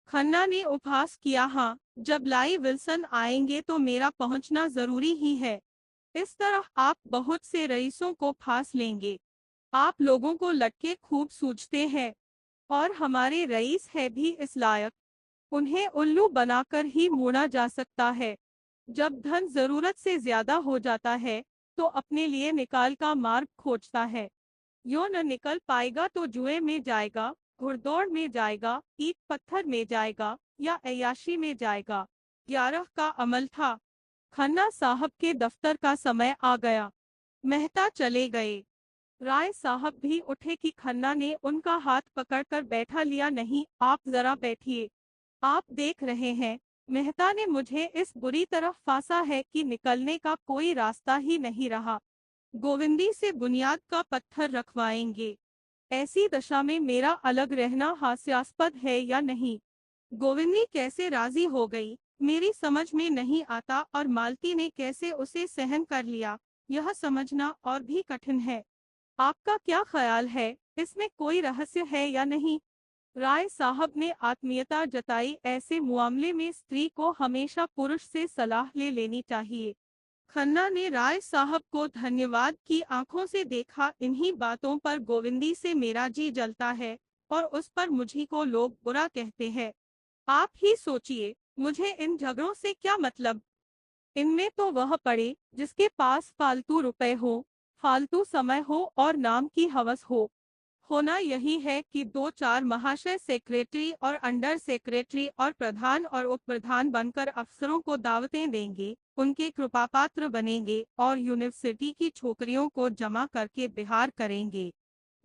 खन्ना ने उपहास किया। हाँ, जब लाई विल्सन आएंगे तो मेरा पहुंचना जरूरी ही है। इस तरह आप बहुत से रईसों को फांस लेंगे। आप लोगों को लटके खूब सूझते हैं, और हमारे रईस है भी इस लायक। उन्हें उल्लू बनाकर ही मोड़ा जा सकता है। जब धन जरूरत से ज्यादा हो जाता है तो अपने लिए निकाल का मार्ग खोजता है। यो न निकल पाएगा तो जुए में जाएगा, घुड़दौड़ में जाएगा, ईंट पत्थर में जाएगा, या अय्याशी में जाएगा। 11 का अमल था। खन्ना साहब के दफ्तर का समय आ गया। मेहता चले गए। राय साहब भी उठे कि खन्ना ने उनका हाथ पकड़कर बैठा लिया। नहीं, आप जरा बैठिए। आप देख रहे हैं, मेहता ने मुझे इस बुरी तरह फांसा है कि निकलने का कोई रास्ता ही नहीं रहा। गोविंदी से बुनियाद का पत्थर रखवाएंगे। ऐसी दशा में मेरा अलग रहना हास्यास्पद है या नहीं? गोविंदी कैसे राजी हो गई, मेरी समझ में नहीं आता, और मालती ने कैसे उसे सहन कर लिया, यह समझना और भी कठिन है। आपका क्या ख्याल है, इसमें कोई रहस्य है या नहीं? राय साहब ने आत्मीयता जताई। ऐसे मामले में स्त्री को हमेशा पुरुष से सलाह ले लेनी चाहिए। खन्ना ने राय साहब को धन्यवाद की आंखों से देखा। इन्हीं बातों पर गोविंदी से मेरा जी जलता है, और उस पर मुझी को लोग बुरा कहते हैं। आप ही सोचिए, मुझे इन झगड़ों से क्या मतलब? इनमें तो वह पड़े जिसके पास फालतू रुपए हो, फालतू समय हो और नाम की हवस हो। होना यही है कि 2-4 महाशय सेक्रेटरी और अंडर सेक्रेटरी और प्रधान और उप प्रधान बनकर अफसरों को दावतें देंगे, उनके कृपापात्र बनेंगे और यूनिवर्सिटी की छोकरियों को जमा करके बिहार करेंगे।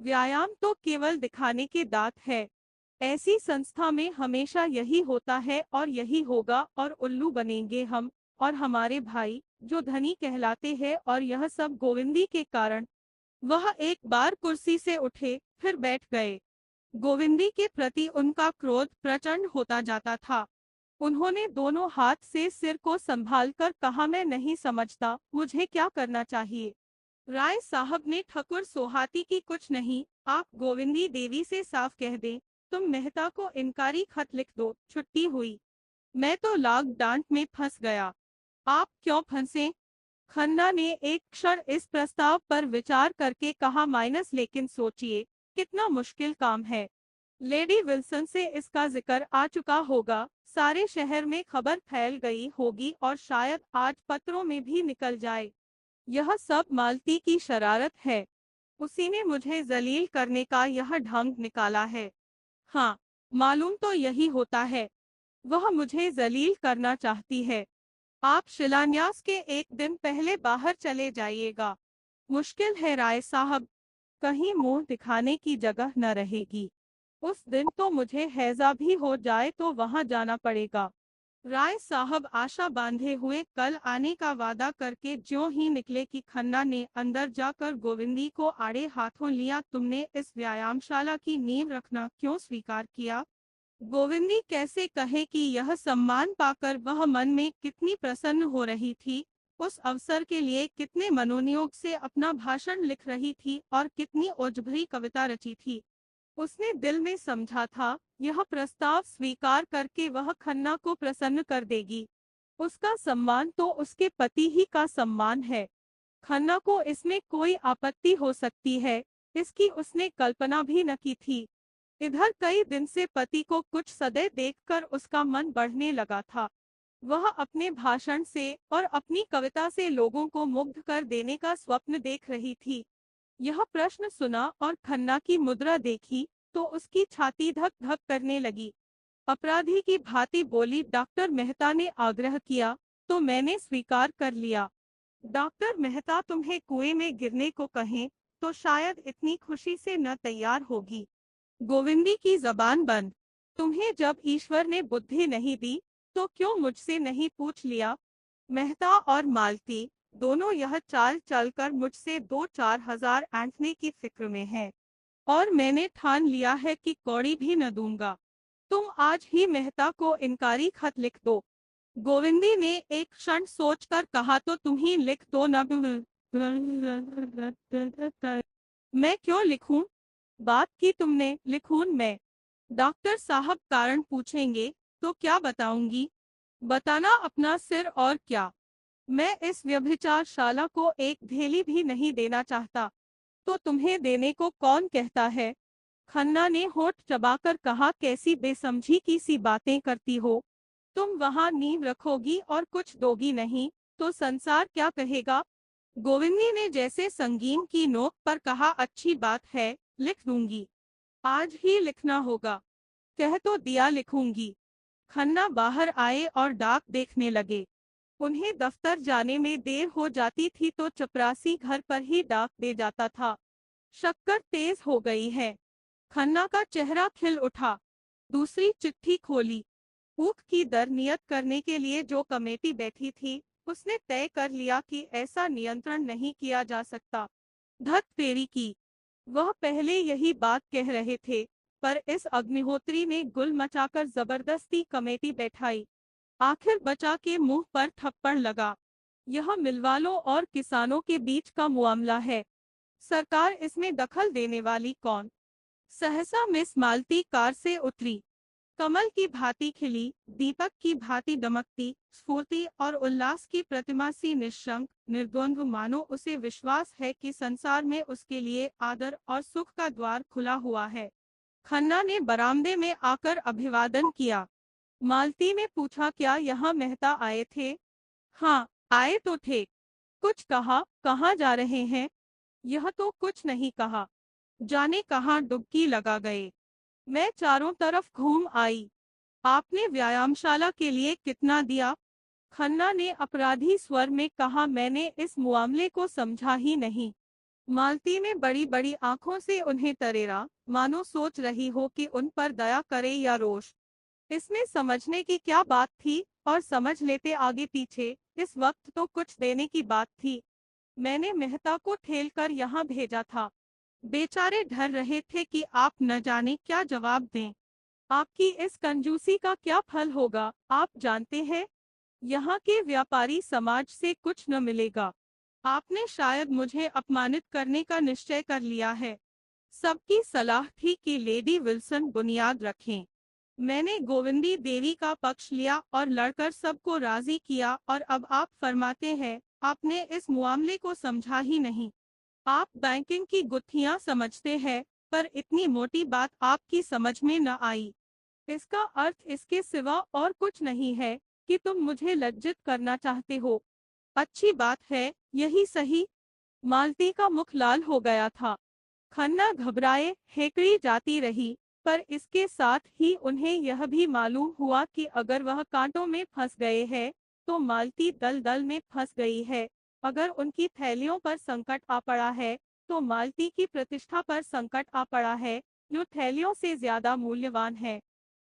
व्यायाम तो केवल दिखाने के दांत है। ऐसी संस्था में हमेशा यही होता है और यही होगा, और उल्लू बनेंगे हम और हमारे भाई, जो धनी कहलाते हैं, और यह सब गोविंदी के कारण। वह एक बार कुर्सी से उठे, फिर बैठ गए। गोविंदी के प्रति उनका क्रोध प्रचंड होता जाता था। उन्होंने दोनों हाथ से सिर को संभालकर कहा, मैं नहीं समझता मुझे क्या करना चाहिए। राय साहब ने ठकुर सोहाती की कुछ नहीं, आप गोविंदी देवी से साफ कह दें, तुम मेहता को इनकारी खत लिख दो, छुट्टी हुई। मैं तो लाग डांट में फंस गया। आप क्यों फंसे? खन्ना ने एक क्षण इस प्रस्ताव पर विचार करके कहा, माइनस, लेकिन सोचिए कितना मुश्किल काम है। लेडी विल्सन से इसका जिक्र आ चुका होगा, सारे शहर में खबर फैल गई होगी, और शायद आज पत्रों में भी निकल जाए। यह सब मालती की शरारत है। उसी ने मुझे जलील करने का यह ढंग निकाला है। हाँ, मालूम तो यही होता है। वह मुझे जलील करना चाहती है। आप शिलान्यास के एक दिन पहले बाहर चले जाइएगा। मुश्किल है राय साहब, कहीं मुंह दिखाने की जगह न रहेगी। उस दिन तो मुझे हैजा भी हो जाए तो वहां जाना पड़ेगा। राय साहब आशा बांधे हुए कल आने का वादा करके ज्यों ही निकले कि खन्ना ने अंदर जाकर गोविंदी को आड़े हाथों लिया। तुमने इस व्यायामशाला की नींव रखना क्यों स्वीकार किया? गोविंदी कैसे कहे कि यह सम्मान पाकर वह मन में कितनी प्रसन्न हो रही थी, उस अवसर के लिए कितने मनोनियोग से अपना भाषण लिख रही थी और कितनी ओजभरी कविता रची थी। उसने दिल में समझा था, यह प्रस्ताव स्वीकार करके वह खन्ना को प्रसन्न कर देगी। उसका सम्मान तो उसके पति ही का सम्मान है। खन्ना को इसमें कोई आपत्ति हो सकती है, इसकी उसने कल्पना भी न की थी। इधर कई दिन से पति को कुछ सदै देखकर उसका मन बढ़ने लगा था। वह अपने भाषण से और अपनी कविता से लोगों को मुग्ध कर देने का स्वप्न देख रही थी। यह प्रश्न सुना और खन्ना की मुद्रा देखी तो उसकी छाती धक धक करने लगी। अपराधी की भांति बोली, डॉक्टर मेहता ने आग्रह किया तो मैंने स्वीकार कर लिया। डॉक्टर मेहता तुम्हें कुएं में गिरने को कहें तो शायद इतनी खुशी से न तैयार होगी। गोविंदी की जबान बंद। तुम्हें जब ईश्वर ने बुद्धि नहीं दी तो क्यों मुझसे नहीं पूछ लिया? मेहता और मालती दोनों यह चाल चलकर मुझसे 2-4 हजार ऐंठने की फिक्र में है और मैंने ठान लिया है कि कौड़ी भी न दूंगा। तुम आज ही मेहता को इनकारी खत लिख दो। गोविंदी ने एक क्षण सोचकर कहा, तो तुम ही लिख दो न। मैं क्यों लिखूं? बात की तुमने, लिखूं मैं? डॉक्टर साहब कारण पूछेंगे तो क्या बताऊंगी? बताना अपना सिर और क्या। मैं इस व्यभिचारशाला को एक धेली भी नहीं देना चाहता। तो तुम्हें देने को कौन कहता है? खन्ना ने होठ चबाकर कहा, कैसी बेसमझी की सी बातें करती हो। तुम वहां नींव रखोगी और कुछ दोगी नहीं तो संसार क्या कहेगा? गोविंदी ने जैसे संगीन की नोक पर कहा, अच्छी बात है, लिख दूंगी। आज ही लिखना होगा। कह तो दिया लिखूंगी। खन्ना बाहर आए और डाक देखने लगे। उन्हें दफ्तर जाने में देर हो जाती थी तो चपरासी घर पर ही डाक दे जाता था। शक्कर तेज हो गई है। खन्ना का चेहरा खिल उठा। दूसरी चिट्ठी खोली। ऊख की दर नियत करने के लिए जो कमेटी बैठी थी उसने तय कर लिया कि ऐसा नियंत्रण नहीं किया जा सकता। धत तेरी की। वह पहले यही बात कह रहे थे, पर इस अग्निहोत्री ने गुल मचाकर जबरदस्ती कमेटी बैठाई। आखिर बचा के मुंह पर थप्पड़ लगा। यह मिलवालों और किसानों के बीच का मामला है। सरकार इसमें दखल देने वाली कौन? सहसा मिस मालती कार से उतरी। कमल की भांति खिली, दीपक की भांति दमकती, स्फूर्ति और उल्लास की प्रतिमा सी निशंक निर्द्वंद्व, मानो उसे विश्वास है कि संसार में उसके लिए आदर और सुख का द्वार खुला हुआ है। खन्ना ने बरामदे में आकर अभिवादन किया। मालती ने पूछा, क्या यहाँ मेहता आए थे? हाँ, आए तो थे। कुछ कहा? कहाँ जा रहे हैं? यह तो कुछ नहीं कहा। जाने कहाँ डुबकी लगा गए। मैं चारों तरफ घूम आई। आपने व्यायामशाला के लिए कितना दिया? खन्ना ने अपराधी स्वर में कहा, मैंने इस मामले को समझा ही नहीं। मालती ने बड़ी बड़ी आंखों से उन्हें तरेरा, मानो सोच रही हो कि उन पर दया करे या रोष। इसमें समझने की क्या बात थी, और समझ लेते आगे पीछे, इस वक्त तो कुछ देने की बात थी। मैंने मेहता को ठेल कर यहाँ भेजा था। बेचारे डर रहे थे कि आप न जाने क्या जवाब दें। आपकी इस कंजूसी का क्या फल होगा, आप जानते हैं। यहाँ के व्यापारी समाज से कुछ न मिलेगा। आपने शायद मुझे अपमानित करने का निश्चय कर लिया है। सबकी सलाह थी कि लेडी विल्सन बुनियाद रखें। मैंने गोविंदी देवी का पक्ष लिया और लड़कर सबको राजी किया, और अब आप फरमाते हैं आपने इस मामले को समझा ही नहीं। आप बैंकिंग की गुत्थियां समझते हैं, पर इतनी मोटी बात आपकी समझ में न आई। इसका अर्थ इसके सिवा और कुछ नहीं है कि तुम मुझे लज्जित करना चाहते हो। अच्छी बात है, यही सही। मालती का मुख लाल हो गया था। खन्ना घबराए हेकड़ी जाती रही, पर इसके साथ ही उन्हें यह भी मालूम हुआ कि अगर वह कांटों में फंस गए हैं तो मालती दलदल में फंस गई है। अगर उनकी थैलियों पर संकट आ पड़ा है तो मालती की प्रतिष्ठा पर संकट आ पड़ा है, जो थैलियों से ज्यादा मूल्यवान है।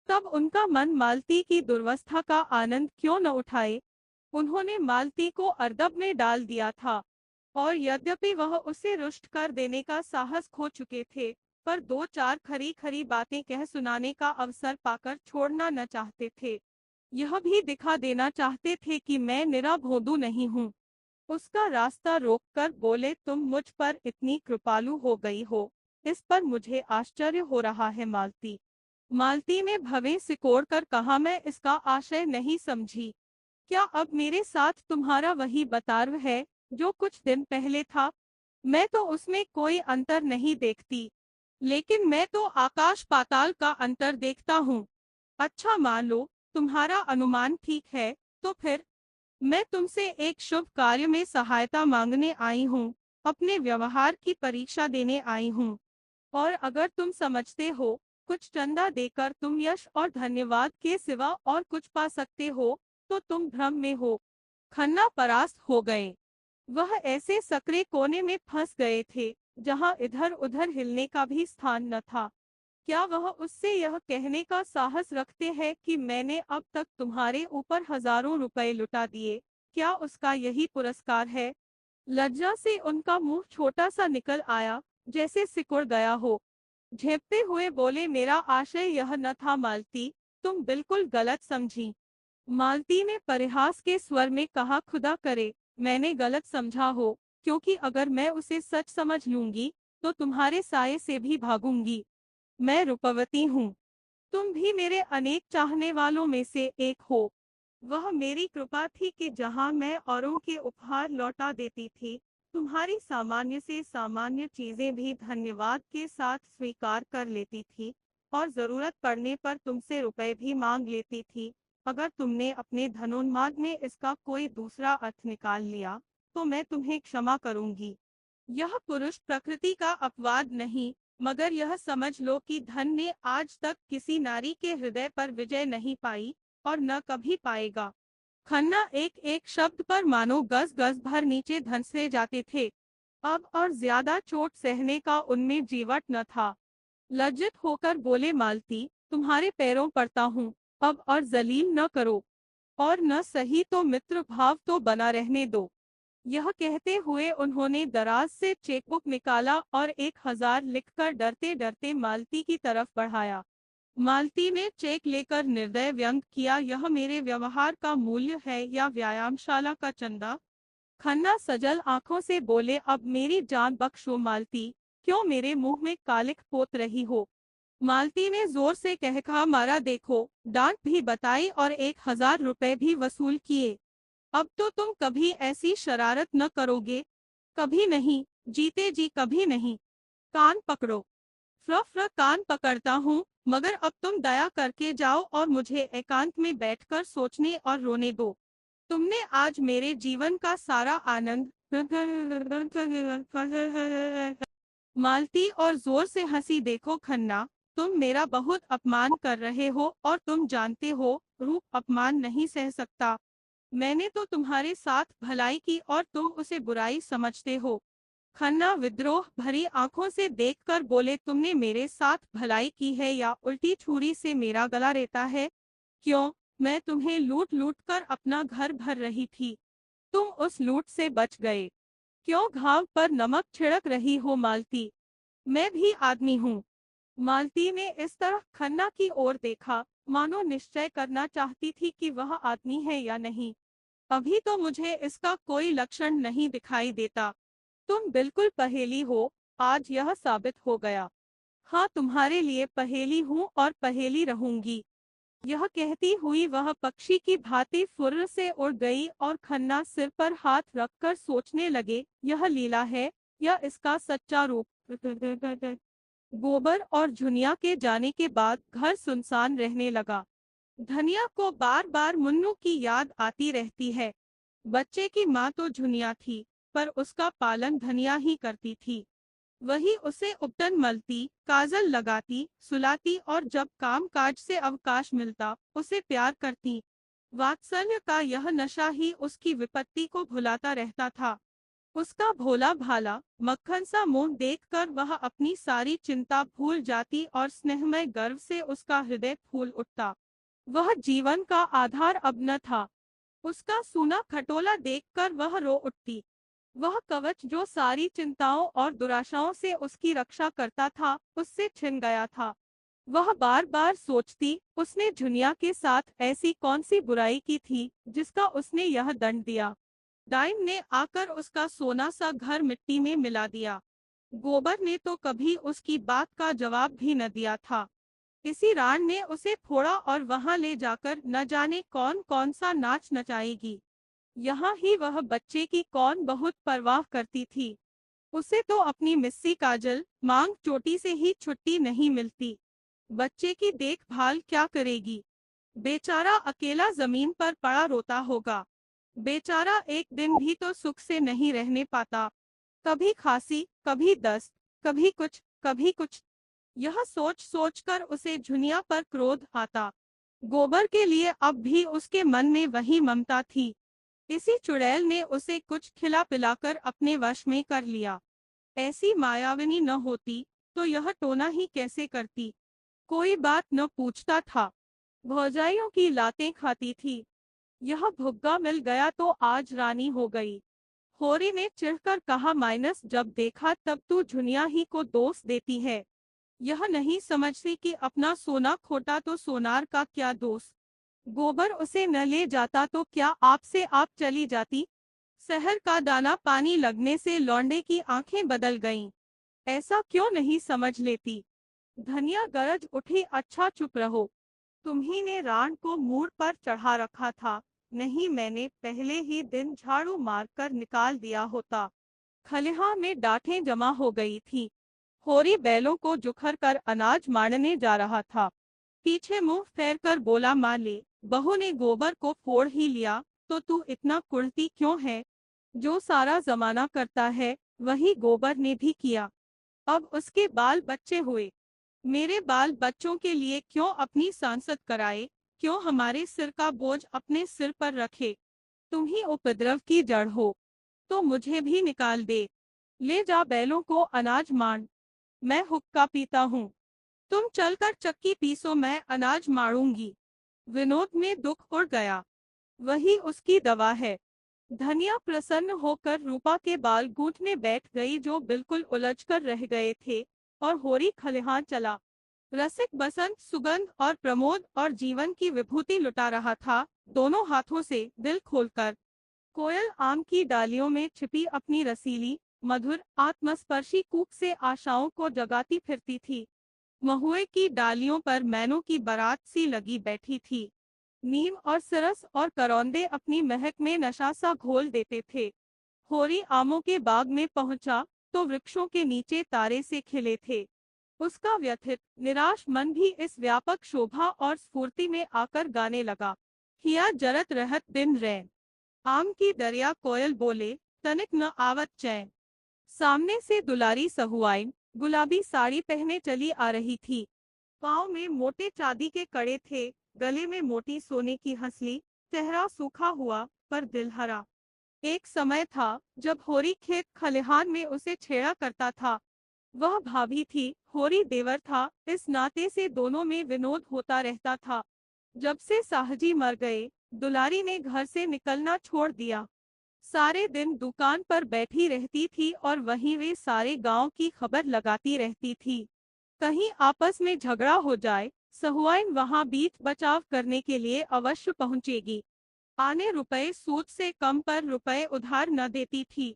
तब उनका मन मालती की दुर्वस्था का आनंद क्यों न उठाए। उन्होंने मालती को अर्दब में डाल दिया था, और यद्यपि वह उसे रुष्ट कर देने का साहस खो चुके थे, पर दो चार खरी खरी बातें कह सुनाने का अवसर पाकर छोड़ना न चाहते थे। यह भी दिखा देना चाहते थे कि मैं निरा भोंदू नहीं हूँ। उसका रास्ता रोककर बोले, तुम मुझ पर इतनी कृपालु हो गई हो, इस पर मुझे आश्चर्य हो रहा है मालती। मालती ने भवें सिकोड़ कर कहा, मैं इसका आशय नहीं समझी। क्या अब मेरे साथ तुम्हारा वही बर्ताव है जो कुछ दिन पहले था? मैं तो उसमें कोई अंतर नहीं देखती, लेकिन मैं तो आकाश पाताल का अंतर देखता हूँ। अच्छा, मान लो तुम्हारा अनुमान ठीक है, तो फिर मैं तुमसे एक शुभ कार्य में सहायता मांगने आई हूँ, अपने व्यवहार की परीक्षा देने आई हूँ। और अगर तुम समझते हो कुछ चंदा देकर तुम यश और धन्यवाद के सिवा और कुछ पा सकते हो, तो तुम भ्रम में हो। खन्ना परास्त हो गए। वह ऐसे सकरे कोने में फंस गए थे जहां इधर उधर हिलने का भी स्थान न था। क्या वह उससे यह कहने का साहस रखते हैं कि मैंने अब तक तुम्हारे ऊपर हजारों रुपए लुटा दिए? क्या उसका यही पुरस्कार है? लज्जा से उनका मुंह छोटा सा निकल आया, जैसे सिकुड़ गया हो। झेपते हुए बोले, मेरा आशय यह न था मालती, तुम बिल्कुल गलत समझी। मालती ने परिहास के स्वर में कहा, खुदा करे मैंने गलत समझा हो, क्योंकि अगर मैं उसे सच समझ लूंगी तो तुम्हारे साये से भी भागूंगी। मैं रूपवती हूँ, तुम भी मेरे अनेक चाहने वालों में से एक हो। वह मेरी कृपा थी कि जहाँ मैं औरों के उपहार लौटा देती थी, तुम्हारी सामान्य से सामान्य चीजें भी धन्यवाद के साथ स्वीकार कर लेती थी, और जरूरत पड़ने पर तुमसे रुपए भी मांग लेती थी। अगर तुमने अपने धनोन्माद में इसका कोई दूसरा अर्थ निकाल लिया, तो मैं तुम्हें क्षमा करूंगी। यह पुरुष प्रकृति का अपवाद नहीं, मगर यह समझ लो कि धन ने आज तक किसी नारी के हृदय पर विजय नहीं पाई, और न कभी पाएगा। खन्ना एक एक शब्द पर मानो गज गज भर नीचे धंसे जाते थे। अब और ज्यादा चोट सहने का उनमें जीवट न था। लज्जित होकर बोले, मालती तुम्हारे पैरों पड़ता हूँ, अब और जलील न करो, और न सही तो मित्र भाव तो बना रहने दो। यह कहते हुए उन्होंने दराज से चेकबुक निकाला और 1000 लिखकर डरते डरते मालती की तरफ बढ़ाया। मालती ने चेक लेकर निर्दय व्यंग किया, यह मेरे व्यवहार का मूल्य है या व्यायामशाला का चंदा? खन्ना सजल आंखों से बोले, अब मेरी जान बख्शो मालती, क्यों मेरे मुंह में कालिख पोत रही हो? मालती ने जोर से कहा, मारा देखो, डांट भी बताई और 1000 रुपए भी वसूल किए। अब तो तुम कभी ऐसी शरारत न करोगे, कभी नहीं, जीते जी कभी नहीं। कान पकड़ो। फ्र कान पकड़ता हूँ, मगर अब तुम दया करके जाओ और मुझे एकांत में बैठकर सोचने और रोने दो। तुमने आज मेरे जीवन का सारा आनंद मालती और जोर से हंसी, देखो खन्ना, तुम मेरा बहुत अपमान कर रहे हो, और तुम जानते हो रूप अपमान नहीं सह सकता। मैंने तो तुम्हारे साथ भलाई की और तुम उसे बुराई समझते हो। खन्ना विद्रोह भरी आंखों से देखकर बोले, तुमने मेरे साथ भलाई की है या उल्टी छुरी से मेरा गला रेता है? क्यों? मैं तुम्हें लूट लूट कर अपना घर भर रही थी, तुम उस लूट से बच गए। क्यों घाव पर नमक छिड़क रही हो मालती? मैं भी आदमी हूँ। मालती ने इस तरह खन्ना की ओर देखा, मानो निश्चय करना चाहती थी कि वह आदमी है या नहीं। अभी तो मुझे इसका कोई लक्षण नहीं दिखाई देता। तुम बिल्कुल पहेली हो, आज यह साबित हो गया। हाँ, तुम्हारे लिए पहेली हूँ और पहेली रहूंगी। यह कहती हुई वह पक्षी की भांति फुर्र से उड़ गई, और खन्ना सिर पर हाथ रखकर सोचने लगे, यह लीला है या इसका सच्चा रूप। गोबर और झुनिया के जाने के बाद घर सुनसान रहने लगा। धनिया को बार बार मुन्नू की याद आती रहती है। बच्चे की माँ तो झुनिया थी, पर उसका पालन धनिया ही करती थी। वही उसे उपटन मलती, काजल लगाती, सुलाती, और जब काम काज से अवकाश मिलता उसे प्यार करती। वात्सल्य का यह नशा ही उसकी विपत्ति को भुलाता रहता था। उसका भोला भाला मक्खन सा मुंह देखकर वह अपनी सारी चिंता भूल जाती और स्नेहमय गर्व से उसका हृदय फूल उठता। वह जीवन का आधार अब न था। उसका सूना खटोला देखकर वह रो उठती। वह कवच जो सारी चिंताओं और दुराशाओं से उसकी रक्षा करता था, उससे छिन गया था। वह बार बार सोचती, उसने झुनिया के साथ ऐसी कौन सी बुराई की थी जिसका उसने यह दंड दिया। डाइन ने आकर उसका सोना सा घर मिट्टी में मिला दिया। गोबर ने तो कभी उसकी बात का जवाब भी न दिया था। इसी रान ने उसे फोड़ा और वहां ले जाकर न जाने कौन कौन सा नाच नचाएगी। यहाँ ही वह बच्चे की कौन बहुत परवाह करती थी। उसे तो अपनी मिस्सी काजल मांग चोटी से ही छुट्टी नहीं मिलती। बच्चे की देखभाल क्या करेगी। बेचारा अकेला जमीन पर पड़ा रोता होगा। बेचारा एक दिन भी तो सुख से नहीं रहने पाता। कभी खांसी, कभी दस्त, कभी कुछ, कभी कुछ। यह सोच सोचकर उसे झुनिया पर क्रोध आता। गोबर के लिए अब भी उसके मन में वही ममता थी। इसी चुड़ैल ने उसे कुछ खिला पिलाकर अपने वश में कर लिया। ऐसी मायाविनी न होती तो यह टोना ही कैसे करती। कोई बात न पूछता था। भौजाइयों की लातें खाती थी। यह भुग्गा मिल गया तो आज रानी हो गई। होरी ने चिढ़कर कहा, माइनस जब देखा तब तू झुनिया ही को दोष देती है। यह नहीं समझती कि अपना सोना खोटा तो सोनार का क्या दोष। गोबर उसे न ले जाता तो क्या आपसे आप चली जाती। शहर का दाना पानी लगने से लौंडे की आंखें बदल गईं। ऐसा क्यों नहीं समझ लेती। धनिया गरज उठी, अच्छा चुप रहो। तुम्ही ने रान को मूड पर चढ़ा रखा था। नहीं, मैंने पहले ही दिन झाड़ू मारकर निकाल दिया होता। खलिहान में डांठें जमा हो गई थी। होरी बैलों को जुखर कर अनाज मारने जा रहा था। पीछे मुंह फेर कर बोला, माले, बहू ने गोबर को फोड़ ही लिया तो तू इतना कुढ़ती क्यों है। जो सारा जमाना करता है वही गोबर ने भी किया। अब उसके बाल बच्चे हुए। मेरे बाल बच्चों के लिए क्यों अपनी सांसत कराए। क्यों हमारे सिर का बोझ अपने सिर पर रखे। तुम ही उपद्रव की जड़ हो तो मुझे भी निकाल दे। ले जा बैलों को अनाज मांड। मैं हुक्का पीता हूँ। तुम चलकर चक्की पीसो, मैं अनाज मारूंगी। विनोद में दुख उड़ गया। वही उसकी दवा है। धनिया प्रसन्न होकर रूपा के बाल गूंथने बैठ गई जो बिल्कुल उलझकर रह गए थे, और होरी खलिहान चला। रसिक बसंत सुगंध और प्रमोद और जीवन की विभूति लुटा रहा था, दोनों हाथों से दिल खोलकर। कोयल आम की डालियों में छिपी अपनी रसीली मधुर आत्मस्पर्शी कूक से आशाओं को जगाती फिरती थी। महुए की डालियों पर मैनों की बारात सी लगी बैठी थी। नीम और सरस और करौंदे अपनी महक में नशा सा घोल देते थे। होरी आमों के बाग में पहुंचा तो वृक्षों के नीचे तारे से खिले थे। उसका व्यथित निराश मन भी इस व्यापक शोभा और स्फूर्ति में आकर गाने लगा। हिया जरत रहत दिन रैन। आम की दरिया कोयल बोले, तनिक न आवत चैन। सामने से दुलारी सहुआइन गुलाबी साड़ी पहने चली आ रही थी। पाँव में मोटे चांदी के कड़े थे, गले में मोटी सोने की हंसली। चेहरा सूखा हुआ पर दिल हरा। एक समय था जब होरी खेत खलिहान में उसे छेड़ा करता था। वह भाभी थी, होरी देवर था, इस नाते से दोनों में विनोद होता रहता था। जब से साहजी मर गए, दुलारी ने घर से निकलना छोड़ दिया। सारे दिन दुकान पर बैठी रहती थी और वहीं वे सारे गांव की खबर लगाती रहती थी। कहीं आपस में झगड़ा हो जाए, सहुआइन वहां बीच बचाव करने के लिए अवश्य पहुंचेगी। आने रुपए सूद से कम पर रुपए उधार न देती थी।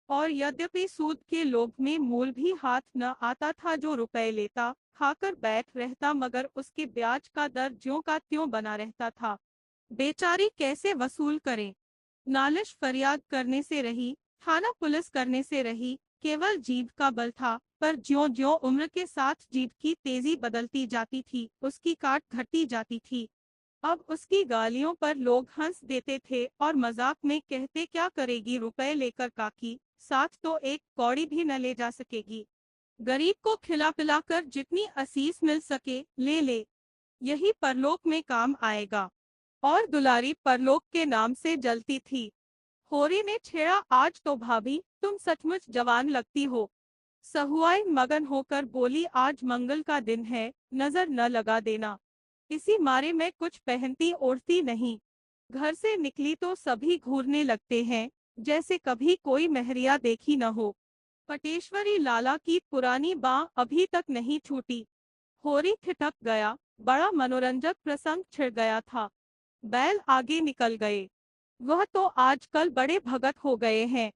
और यद्यपि सूद के लोभ में मूल भी हाथ न आता था जो रुपए लेता, खाकर बैठ रहता, मगर उसके ब्याज का दर ज्यों का त्यों बना रहता था। बेचारी कैसे वसूल करे। नालिश फरियाद करने से रही, थाना पुलिस करने से रही, केवल जीभ का बल था। पर ज्यों ज्यों उम्र के साथ जीभ की तेजी बदलती जाती थी, उसकी काट घटती जाती थी। अब उसकी गालियों पर लोग हंस देते थे और मजाक में कहते, क्या करेगी रुपए लेकर काकी, साथ तो एक कौड़ी भी न ले जा सकेगी। गरीब को खिला पिलाकर जितनी असीस मिल सके ले ले, यही परलोक में काम आएगा। और दुलारी परलोक के नाम से जलती थी। होरी ने छेड़ा, आज तो भाभी तुम सचमुच जवान लगती हो। सहुआइन मगन होकर बोली, आज मंगल का दिन है, नजर न लगा देना। इसी मारे मैं कुछ पहनती ओढ़ती नहीं। घर से निकली तो सभी घूरने लगते हैं, जैसे कभी कोई महरिया देखी न हो। पटेश्वरी लाला की पुरानी बाँ अभी तक नहीं छूटी। होरी ठिठक गया। बड़ा मनोरंजक प्रसंग छिड़ गया था। बैल आगे निकल गए। वह तो आजकल बड़े भगत हो गए हैं।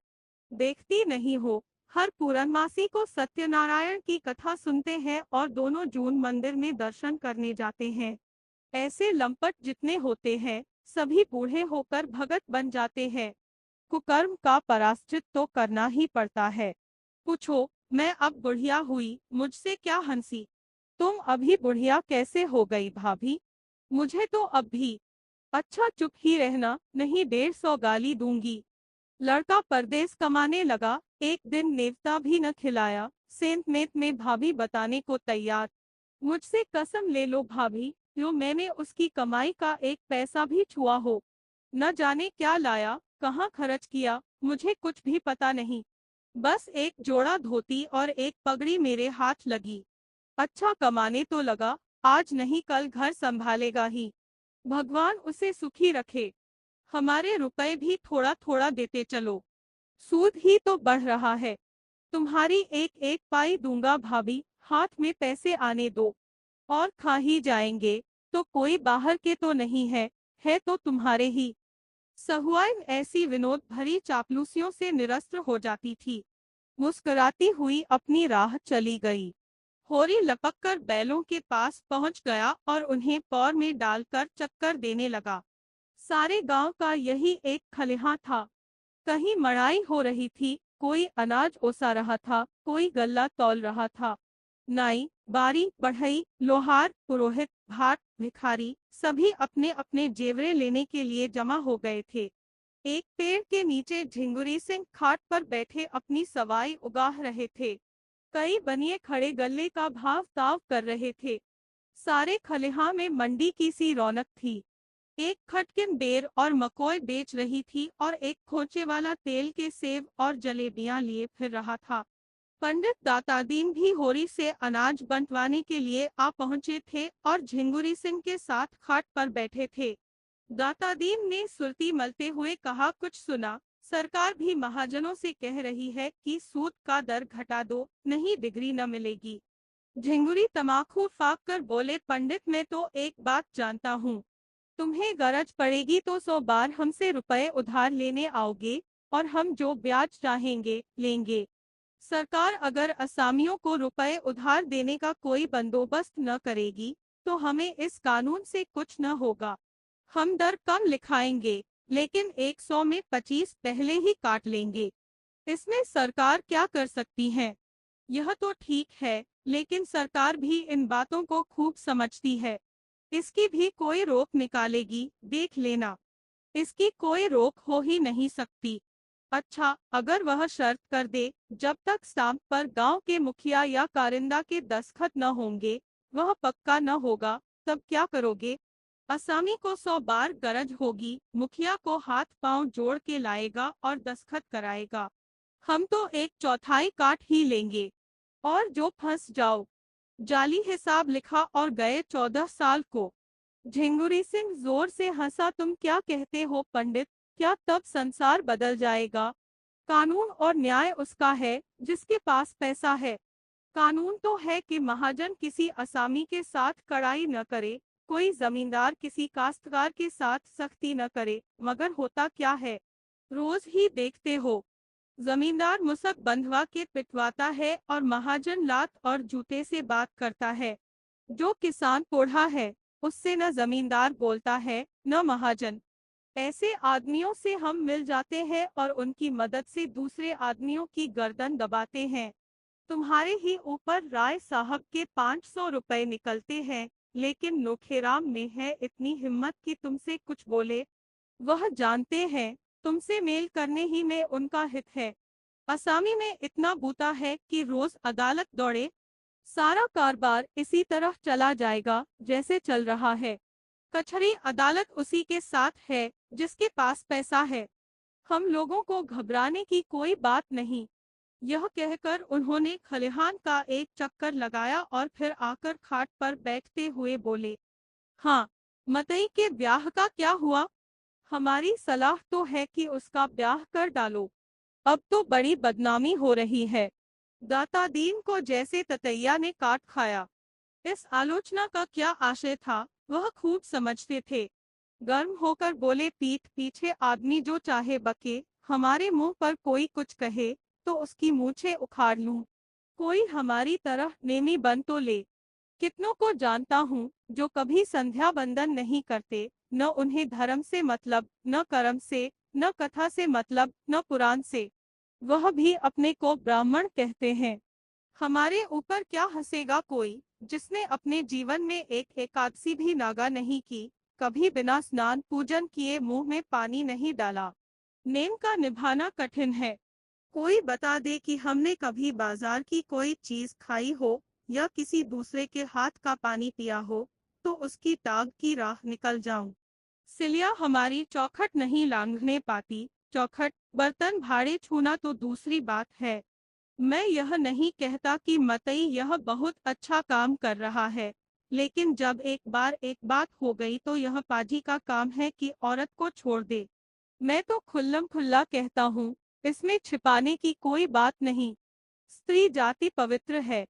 देखती नहीं हो, हर पूर्णमासी को सत्यनारायण की कथा सुनते हैं और दोनों जून मंदिर में दर्शन करने जाते हैं। ऐसे लंपट जितने होते हैं, सभी बूढ़े होकर भगत बन जाते हैं। कुकर्म का पराश्चित तो करना ही पड़ता है। पूछो, मैं अब बुढ़िया हुई, मुझसे क्या हंसी। तुम अभी बुढ़िया कैसे हो गई भाभी? मुझे तो अब भी। अच्छा चुप ही रहना, नहीं 150 गाली दूंगी। लड़का परदेस कमाने लगा, एक दिन नेवता भी न खिलाया। सेंत मेत में भाभी बताने को तैयार। मुझसे कसम ले लो भाभी, जो मैंने उसकी कमाई का एक पैसा भी छुआ हो। न जाने क्या लाया, कहाँ खर्च किया, मुझे कुछ भी पता नहीं। बस एक जोड़ा धोती और एक पगड़ी मेरे हाथ लगी। अच्छा कमाने तो लगा, आज नहीं कल घर संभालेगा ही। भगवान उसे सुखी रखे। हमारे रुपए भी थोड़ा थोड़ा देते चलो, सूद ही तो बढ़ रहा है। तुम्हारी एक एक पाई दूंगा भाभी, हाथ में पैसे आने दो। और खा ही जाएंगे, तो कोई बाहर के तो नहीं है तो तुम्हारे ही। सहुआइन ऐसी विनोद भरी चापलूसियों से निरस्त्र हो जाती थी। मुस्कुराती हुई अपनी राह चली गई। होरी लपककर बैलों के पास पहुंच गया और उन्हें पौर में डालकर चक्कर देने लगा। सारे गांव का यही एक खलिहान था। कहीं मड़ाई हो रही थी, कोई अनाज ओसा रहा था, कोई गल्ला तौल रहा था। नाई, बारी, बढ़ई, लोहार, पुरोहित, भाट, भिखारी सभी अपने अपने जेवरे लेने के लिए जमा हो गए थे। एक पेड़ के नीचे झिंगुरी सिंह खाट पर बैठे अपनी सवाई उगाह रहे थे। कई बनिए खड़े गल्ले का भाव ताव कर रहे थे। सारे खलिहान में मंडी की सी रौनक थी। एक खटकिन बेर और मकोई बेच रही थी और एक खोचे वाला तेल के सेव और जलेबियां लिए फिर रहा था। पंडित दातादीन भी होरी से अनाज बंटवाने के लिए आ पहुंचे थे और झिंगुरी सिंह के साथ खाट पर बैठे थे। दातादीन ने सुरती मलते हुए कहा, कुछ सुना? सरकार भी महाजनों से कह रही है कि सूद का दर घटा दो, नहीं डिग्री न मिलेगी। झिंगुरी तमाकू फाक कर बोले, पंडित मैं तो एक बात जानता हूँ। तुम्हें गरज पड़ेगी तो 100 बार हमसे रुपए उधार लेने आओगे और हम जो ब्याज चाहेंगे लेंगे। सरकार अगर असामियों को रुपए उधार देने का कोई बंदोबस्त न करेगी तो हमें इस कानून से कुछ न होगा। हम दर कम लिखाएंगे, लेकिन 100 में 25 पहले ही काट लेंगे। इसमें सरकार क्या कर सकती है? यह तो ठीक है, लेकिन सरकार भी इन बातों को खूब समझती है। इसकी भी कोई रोक निकालेगी, देख लेना। इसकी कोई रोक हो ही नहीं सकती। अच्छा, अगर वह शर्त कर दे, जब तक स्टाम्प पर गांव के मुखिया या कारिंदा के दस्तखत न होंगे, वह पक्का न होगा, तब क्या करोगे? असामी को 100 बार गरज होगी, मुखिया को हाथ पांव जोड़ के लाएगा और दस्तखत कराएगा। हम तो एक चौथाई काट ही लेंगे। और जो फंस जाओ। जाली हिसाब लिखा और गए 14 साल को। झिंगुरी सिंह जोर से हंसा, तुम क्या कहते हो पंडित? क्या तब संसार बदल जाएगा? कानून और न्याय उसका है जिसके पास पैसा है। कानून तो है कि महाजन किसी असामी के साथ कड़ाई न करे, कोई जमींदार किसी काश्तकार के साथ सख्ती न करे, मगर होता क्या है? रोज ही देखते हो। जमींदार मुसक बंधवा के पिटवाता है और महाजन लात और जूते से बात करता है। जो किसान कोढ़ा है, उससे न जमींदार बोलता है न महाजन। ऐसे आदमियों से हम मिल जाते हैं और उनकी मदद से दूसरे आदमियों की गर्दन दबाते हैं। तुम्हारे ही ऊपर राय साहब के 500 रुपए निकलते हैं, लेकिन नोखेराम में है इतनी हिम्मत कि तुमसे कुछ बोले। वह जानते हैं तुमसे मेल करने ही में उनका हित है। असामी में इतना बूता है कि रोज अदालत दौड़े। सारा कारोबार इसी तरह चला जाएगा जैसे चल रहा है। कचहरी अदालत उसी के साथ है जिसके पास पैसा है। हम लोगों को घबराने की कोई बात नहीं। यह कहकर उन्होंने खलिहान का एक चक्कर लगाया और फिर आकर खाट पर बैठते हुए बोले, हाँ, मतई के ब्याह का क्या हुआ? हमारी सलाह तो है कि उसका ब्याह कर डालो। अब तो बड़ी बदनामी हो रही है। दाता दीन को जैसे ततैया ने काट खाया। इस आलोचना का क्या आशय था, वह खूब समझते थे। गर्म होकर बोले, पीठ पीछे आदमी जो चाहे बके, हमारे मुंह पर कोई कुछ कहे तो उसकी मूछें उखाड़ लूं। कोई हमारी तरह नेमी बन तो ले। कितनों को जानता हूँ जो कभी संध्या बंदन नहीं करते, न उन्हें धर्म से मतलब, न कर्म से, न कथा से मतलब, न पुराण से। वह भी अपने को ब्राह्मण कहते हैं। हमारे ऊपर क्या हंसेगा कोई, जिसने अपने जीवन में एक एकादशी भी नागा नहीं की, कभी बिना स्नान पूजन किए मुंह में पानी नहीं डाला। नेम का निभाना कठिन है। कोई बता दे कि हमने कभी बाजार की कोई चीज खाई हो या किसी दूसरे के हाथ का पानी पिया हो, तो उसकी टांग की राह निकल जाऊं। सिलिया हमारी चौखट नहीं लांघने पाती। चौखट, बर्तन भाड़े छूना तो दूसरी बात है। मैं यह नहीं कहता कि मतई यह बहुत अच्छा काम कर रहा है, लेकिन जब एक बात हो गई तो यह पाजी का काम है कि औरत को छोड़ दे। मैं तो खुल्लम खुल्ला कहता हूँ, इसमें छिपाने की कोई बात नहीं। स्त्री जाति पवित्र है।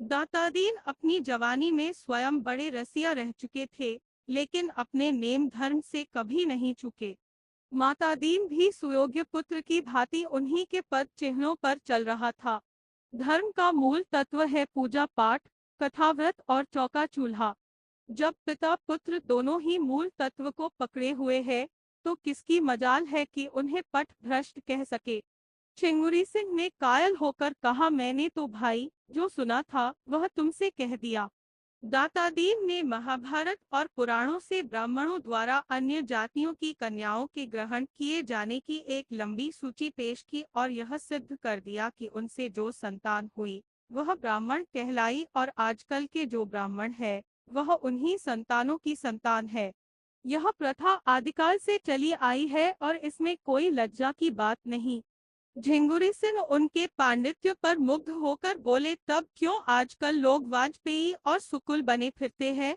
दातादीन अपनी जवानी में स्वयं बड़े रसिया रह चुके थे, लेकिन अपने नेम धर्म से कभी नहीं चुके। मातादीन भी सुयोग्य पुत्र की भांति उन्हीं के पद चिन्हों पर चल रहा था। धर्म का मूल तत्व है पूजा पाठ, कथाव्रत और चौका चूल्हा। जब पिता पुत्र दोनों ही मूल तत्व को पकड़े हुए हैं, तो किसकी मजाल है कि उन्हें पथ भ्रष्ट कह सके। चिंगुरी सिंह ने कायल होकर कहा, मैंने तो भाई जो सुना था वह तुमसे कह दिया। दातादीन ने महाभारत और पुराणों से ब्राह्मणों द्वारा अन्य जातियों की कन्याओं के ग्रहण किए जाने की एक लंबी सूची पेश की और यह सिद्ध कर दिया कि उनसे जो संतान हुई वह ब्राह्मण कहलाई और आजकल के जो ब्राह्मण है वह उन्हीं संतानों की संतान है। यह प्रथा आदिकाल से चली आई है और इसमें कोई लज्जा की बात नहीं। झिंगुरी सिंह उनके पांडित्य पर मुग्ध होकर बोले, तब क्यों आजकल लोग वाजपेयी और सुकुल बने फिरते हैं?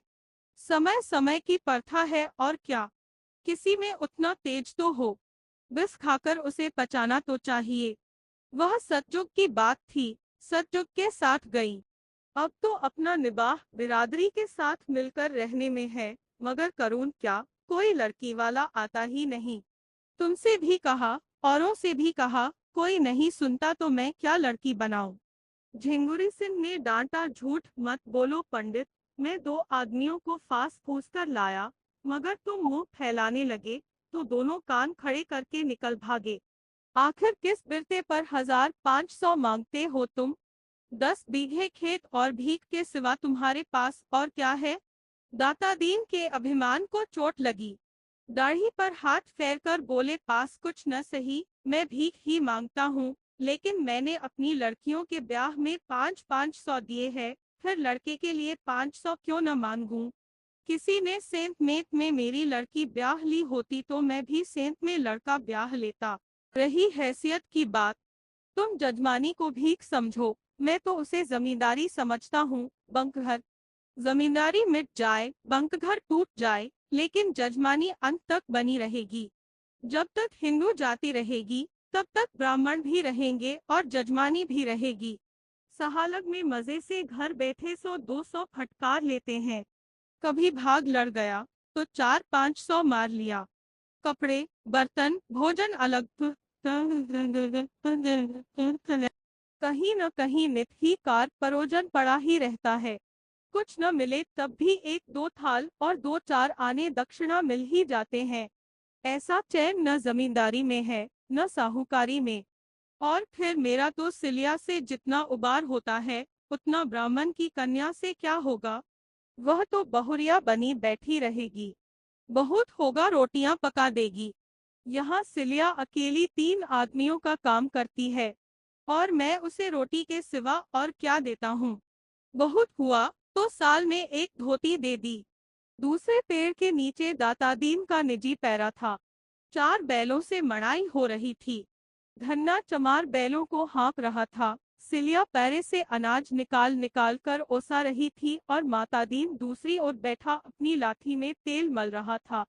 समय समय की प्रथा है और क्या। किसी में उतना तेज तो हो, विष खाकर उसे पचाना तो चाहिए। वह सतयुग की बात थी, सतयुग के साथ गई। अब तो अपना निबाह बिरादरी के साथ मिलकर रहने में है, मगर करूं क्या, कोई लड़की वाला आता ही नहीं। तुमसे भी कहा, औरों से भी कहा, कोई नहीं सुनता तो मैं क्या लड़की बनाऊं। झिंगुरी सिंह ने डांटा, झूठ मत बोलो पंडित, मैं दो आदमियों को फांस फूस कर लाया, मगर तुम मुंह फैलाने लगे तो दोनों कान खड़े करके निकल भागे। आखिर किस बिरते पर 1500 मांगते हो तुम? 10 बीघे खेत और भीख के सिवा तुम्हारे पास और क्या है? दातादीन के अभिमान को चोट लगी। दाढ़ी पर हाथ फेरकर बोले, पास कुछ न सही, मैं भीख ही मांगता हूँ, लेकिन मैंने अपनी लड़कियों के ब्याह में 500 दिए हैं, फिर लड़के के लिए 500 क्यों न मांगूं? किसी ने सेंत मेत में मेरी लड़की ब्याह ली होती तो मैं भी सेंत में लड़का ब्याह लेता। रही हैसियत की बात, तुम जजमानी को भीख समझो, मैं तो उसे जमींदारी समझता हूँ। बंकघर, जमींदारी मिट जाए, बंकघर टूट जाए, लेकिन जजमानी अंत तक बनी रहेगी। जब तक हिंदू जाति रहेगी तब तक ब्राह्मण भी रहेंगे और जजमानी भी रहेगी। सहालग में मजे से घर बैठे 100-200 फटकार लेते हैं। कभी भाग लड़ गया तो 400-500 मार लिया। कपड़े, बर्तन, भोजन अलग, कहीं न कहीं नित ही कार परोजन पड़ा ही रहता है। कुछ न मिले तब भी 1-2 थाल और 2-4 आने दक्षिणा मिल ही जाते हैं। ऐसा चैन न जमींदारी में है न साहूकारी में। और फिर मेरा तो सिलिया से जितना उबार होता है उतना ब्राह्मण की कन्या से क्या होगा? वह तो बहुरिया बनी बैठी रहेगी। बहुत होगा रोटियां पका देगी। यहाँ सिलिया अकेली 3 आदमियों का काम करती है और मैं उसे रोटी के सिवा और क्या देता हूँ? बहुत हुआ तो साल में एक धोती दे दी। दूसरे पेड़ के नीचे दातादीन का निजी पैरा था। 4 बैलों से मड़ाई हो रही थी। धन्ना चमार बैलों को हाँक रहा था। सिलिया पैरे से अनाज निकाल निकाल कर ओसा रही थी और मातादीन दूसरी ओर बैठा अपनी लाठी में तेल मल रहा था।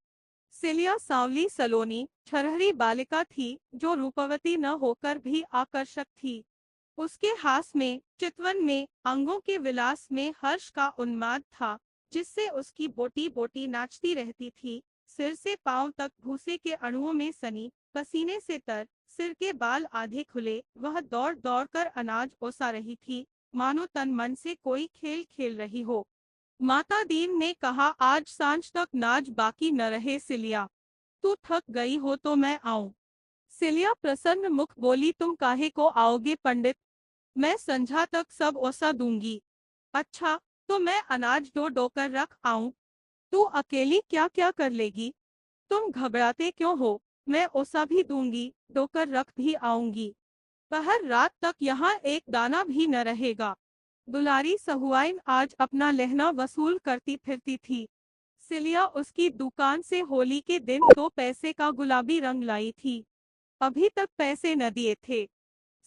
सिलिया सांवली सलोनी छरहरी बालिका थी जो रूपवती न होकर भी आकर्षक थी। उसके हास में, चितवन में, अंगों के विलास में हर्ष का उन्माद था, जिससे उसकी बोटी बोटी नाचती रहती थी। सिर से पांव तक भूसे के अणुओं में सनी, पसीने से तर, सिर के बाल आधे खुले, वह दौड़ दौड़ कर अनाज ओसा रही थी, मानो तन मन से कोई खेल खेल रही हो। माता दीन ने कहा, आज सांझ तक नाच बाकी न रहे सिलिया, तू थक गई हो तो मैं आऊं। सिलिया प्रसन्न मुख बोली, तुम काहे को आओगे पंडित, मैं संझा तक सब ओसा दूंगी। अच्छा, तो मैं अनाज डो डो कर रख आऊं, तू अकेली क्या क्या कर लेगी, तुम घबराते क्यों हो, मैं ओसा भी दूंगी, डोकर रख भी आऊंगी। पहर रात तक यहाँ एक दाना भी न रहेगा। दुलारी सहुआइन आज अपना लहना वसूल करती फिरती थी। सिलिया उसकी दुकान से होली के दिन 2 पैसे का गुलाबी रंग लाई थी। अभी तक पैसे न दिए थे।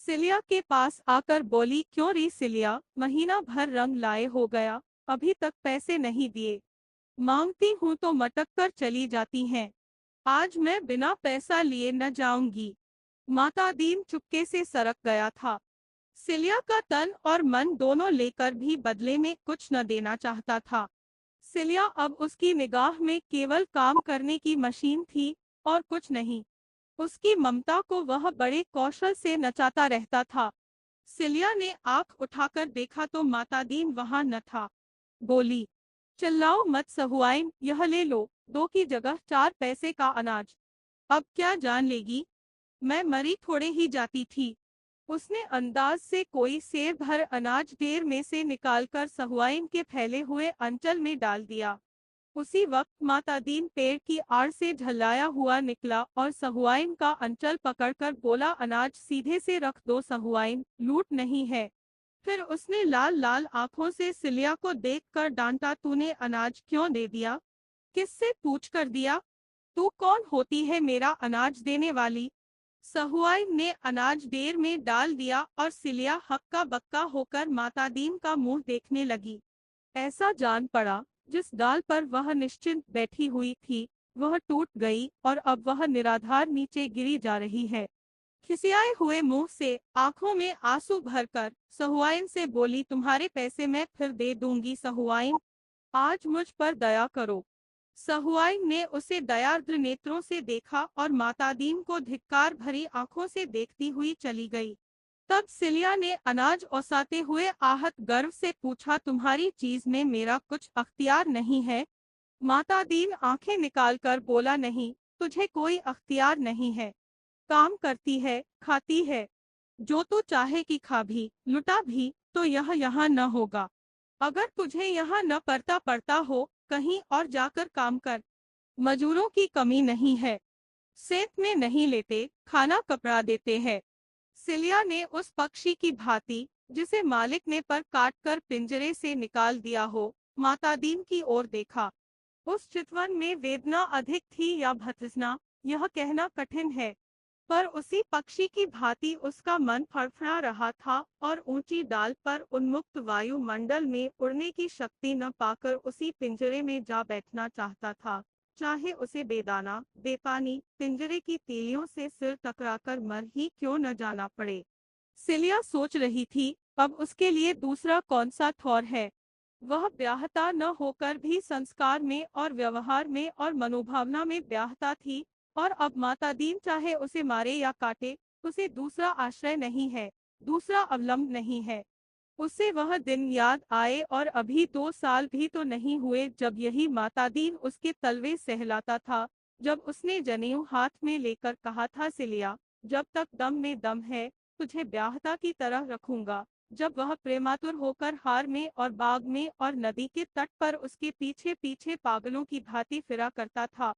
सिलिया के पास आकर बोली, क्यों री सिलिया, महीना भर रंग लाए हो गया, अभी तक पैसे नहीं दिए। मांगती हूँ तो मटक कर चली जाती हैं। आज मैं बिना पैसा लिए न जाऊंगी। माता दीन चुपके से सरक गया था। सिलिया का तन और मन दोनों लेकर भी बदले में कुछ न देना चाहता था। सिलिया अब उसकी निगाह में केवल काम करने की मशीन थी और कुछ नहीं। उसकी ममता को वह बड़े कौशल से नचाता रहता था। सिलिया ने आंख उठाकर देखा तो मातादीन वहां न था। बोली, चिल्लाओ मत सहुआइन, यह ले लो, 2 की जगह 4 पैसे का अनाज। अब क्या जान लेगी, मैं मरी थोड़े ही जाती थी। उसने अंदाज से कोई सेर भर अनाज ढेर में से निकालकर सहुआइन के फैले हुए अंचल में डाल दिया। उसी वक्त मातादीन पेड़ की आड़ से झल्लाया हुआ निकला और सहुआइन का अंचल पकड़कर बोला, अनाज सीधे से रख दो सहुआइन, लूट नहीं है। फिर उसने लाल लाल आंखों से सिलिया को देखकर डांटा, तूने अनाज क्यों दे दिया, किससे पूछ कर दिया, तू कौन होती है मेरा अनाज देने वाली। सहुआइन ने अनाज ढेर में डाल दिया और सिलिया हक्का बक्का होकर मातादीन का मुंह देखने लगी। ऐसा जान पड़ा, जिस डाल पर वह निश्चिंत बैठी हुई थी, वह टूट गई और अब वह निराधार नीचे गिरी जा रही है। खिसियाए हुए मुंह से, आंखों में आंसू भरकर सहुआइन से बोली, तुम्हारे पैसे मैं फिर दे दूंगी सहुआइन, आज मुझ पर दया करो। सहुआइन ने उसे दयार्द्र नेत्रों से देखा और मातादीन को धिक्कार भरी आंखों से देखती हुई चली गई। तब सिलिया ने अनाज ओसाते हुए आहत गर्व से पूछा, तुम्हारी चीज में मेरा कुछ अख्तियार नहीं है। मातादीन आंखें निकालकर बोला, नहीं, तुझे कोई अख्तियार नहीं है। काम करती है, खाती है, जो तू चाहे कि खा भी, लुटा भी, तो यह यहाँ न होगा। अगर तुझे यहाँ न पड़ता पड़ता हो, कहीं और जाकर काम कर। मजूरों की कमी नहीं है, सेत में नहीं लेते, खाना कपड़ा देते हैं। सिलिया ने उस पक्षी की भांति, जिसे मालिक ने पर काट कर पिंजरे से निकाल दिया हो, मातादीन की ओर देखा। उस चितवन में वेदना अधिक थी या भत्सना, यह कहना कठिन है, पर उसी पक्षी की भांति उसका मन फड़फड़ा रहा था और ऊंची डाल पर उन्मुक्त वायुमंडल में उड़ने की शक्ति न पाकर उसी पिंजरे में जा बैठना चाहता था, चाहे उसे बेदाना बेपानी पिंजरे की तीलियों से सिर टकराकर मर ही क्यों न जाना पड़े। सिलिया सोच रही थी, अब उसके लिए दूसरा कौन सा ठौर है। वह ब्याहता न होकर भी संस्कार में और व्यवहार में और मनोभावना में ब्याहता थी, और अब मातादीन चाहे उसे मारे या काटे, उसे दूसरा आश्रय नहीं है, दूसरा अवलंब नहीं है। उसे वह दिन याद आए और अभी 2 साल भी तो नहीं हुए जब यही मातादीन उसके तलवे सहलाता था, जब उसने जनेऊ हाथ में लेकर कहा था, सिलिया, जब तक दम में दम है, तुझे ब्याहता की तरह रखूंगा। जब वह प्रेमातुर होकर हार में और बाग में और नदी के तट पर उसके पीछे पीछे पागलों की भांति फिरा करता था,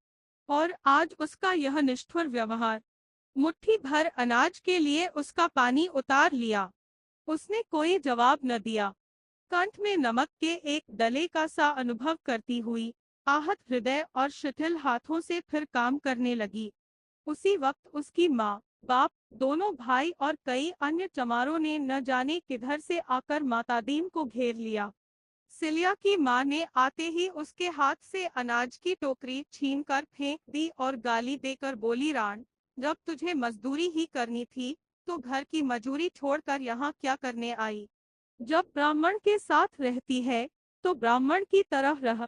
और आज उसका यह निष्ठुर व्यवहार। मुट्ठी भर अनाज के लिए उसका पानी उतार लिया। उसने कोई जवाब न दिया। कंठ में नमक के एक दले का सा अनुभव करती हुई, आहत हृदय और शिथिल हाथों से फिर काम करने लगी। उसी वक्त उसकी माँ, बाप, दोनों भाई और कई अन्य चमारों ने न जाने किधर से आकर मातादीन को घेर लिया। सिलिया की माँ ने आते ही उसके हाथ से अनाज की टोकरी छीनकर फेंक दी और गाली देकर बोली, राण, जब तुझे मजदूरी ही करनी थी तो घर की मजूरी छोड़कर यहाँ क्या करने आई? जब ब्राह्मण के साथ रहती है तो ब्राह्मण की तरह रह।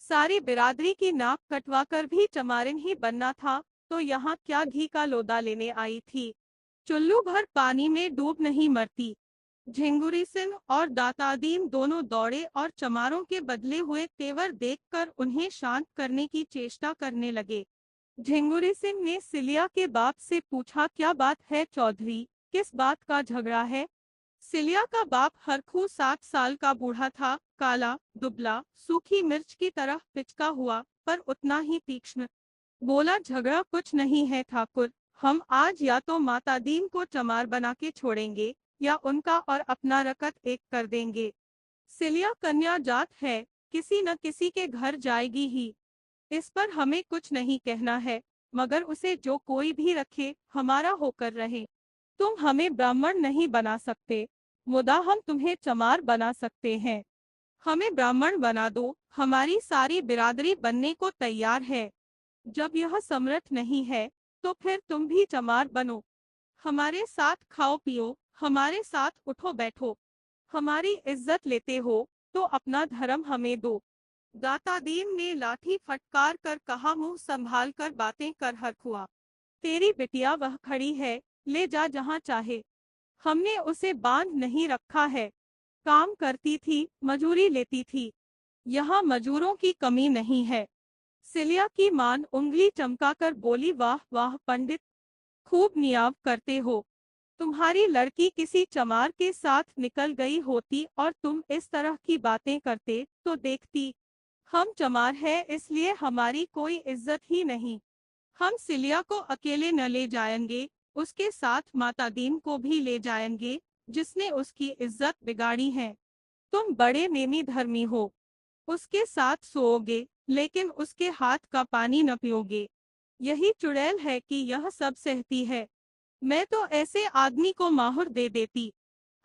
सारी बिरादरी की नाक कटवाकर भी चमारिन ही बनना था, तो यहाँ क्या घी का लोदा लेने आई थी? चुल्लू भर पानी में डूब नहीं मरती। झिंगुरी सिंह और दातादीन दोनों दौड़े और चमारों के बदले हुए तेवर देखकर उन्हें शांत करने की चेष्टा करने लगे। झिंगुरी सिंह ने सिलिया के बाप से पूछा, क्या बात है चौधरी, किस बात का झगड़ा है? सिलिया का बाप हरखू 60 साल का बूढ़ा था, काला, दुबला, सूखी मिर्च की तरह पिचका हुआ, पर उतना ही तीक्ष्ण। बोला, झगड़ा कुछ नहीं है ठाकुर, हम आज या तो माता दीन को चमार बना के छोड़ेंगे या उनका और अपना रकत एक कर देंगे। सिलिया कन्या जात है, किसी न किसी के घर जाएगी ही। इस पर हमें कुछ नहीं कहना है, मगर उसे जो कोई भी रखे हमारा होकर रहे। तुम हमें ब्राह्मण नहीं बना सकते, मुदा हम तुम्हें चमार बना सकते हैं। हमें ब्राह्मण बना दो, हमारी सारी बिरादरी बनने को तैयार है। जब यह समर्थ नहीं है तो फिर तुम भी चमार बनो। हमारे साथ खाओ पियो, हमारे साथ उठो बैठो। हमारी इज्जत लेते हो तो अपना धर्म हमें दो। दातादीन ने लाठी फटकार कर कहा, मुंह संभाल कर बातें कर हरखुआ। तेरी बिटिया वह खड़ी है, ले जा जहाँ चाहे। हमने उसे बांध नहीं रखा है। काम करती थी, मजूरी लेती थी। यहाँ मजूरों की कमी नहीं है। सिलिया की मान उंगली चमकाकर बोली, वाह वाह पंडित, खूब नियाव करते हो। तुम्हारी लड़की किसी चमार के साथ निकल गई होती और तुम इस तरह की बातें करते तो देखती। हम चमार है इसलिए हमारी कोई इज्जत ही नहीं। हम सिलिया को अकेले न ले जाएंगे, उसके साथ माता दीन को भी ले जाएंगे, जिसने उसकी इज्जत बिगाड़ी है। तुम बड़े नेमी धर्मी हो, उसके साथ सोओगे लेकिन उसके हाथ का पानी न पियोगे। यही चुड़ैल है कि यह सब सहती है। मैं तो ऐसे आदमी को माहुर दे देती।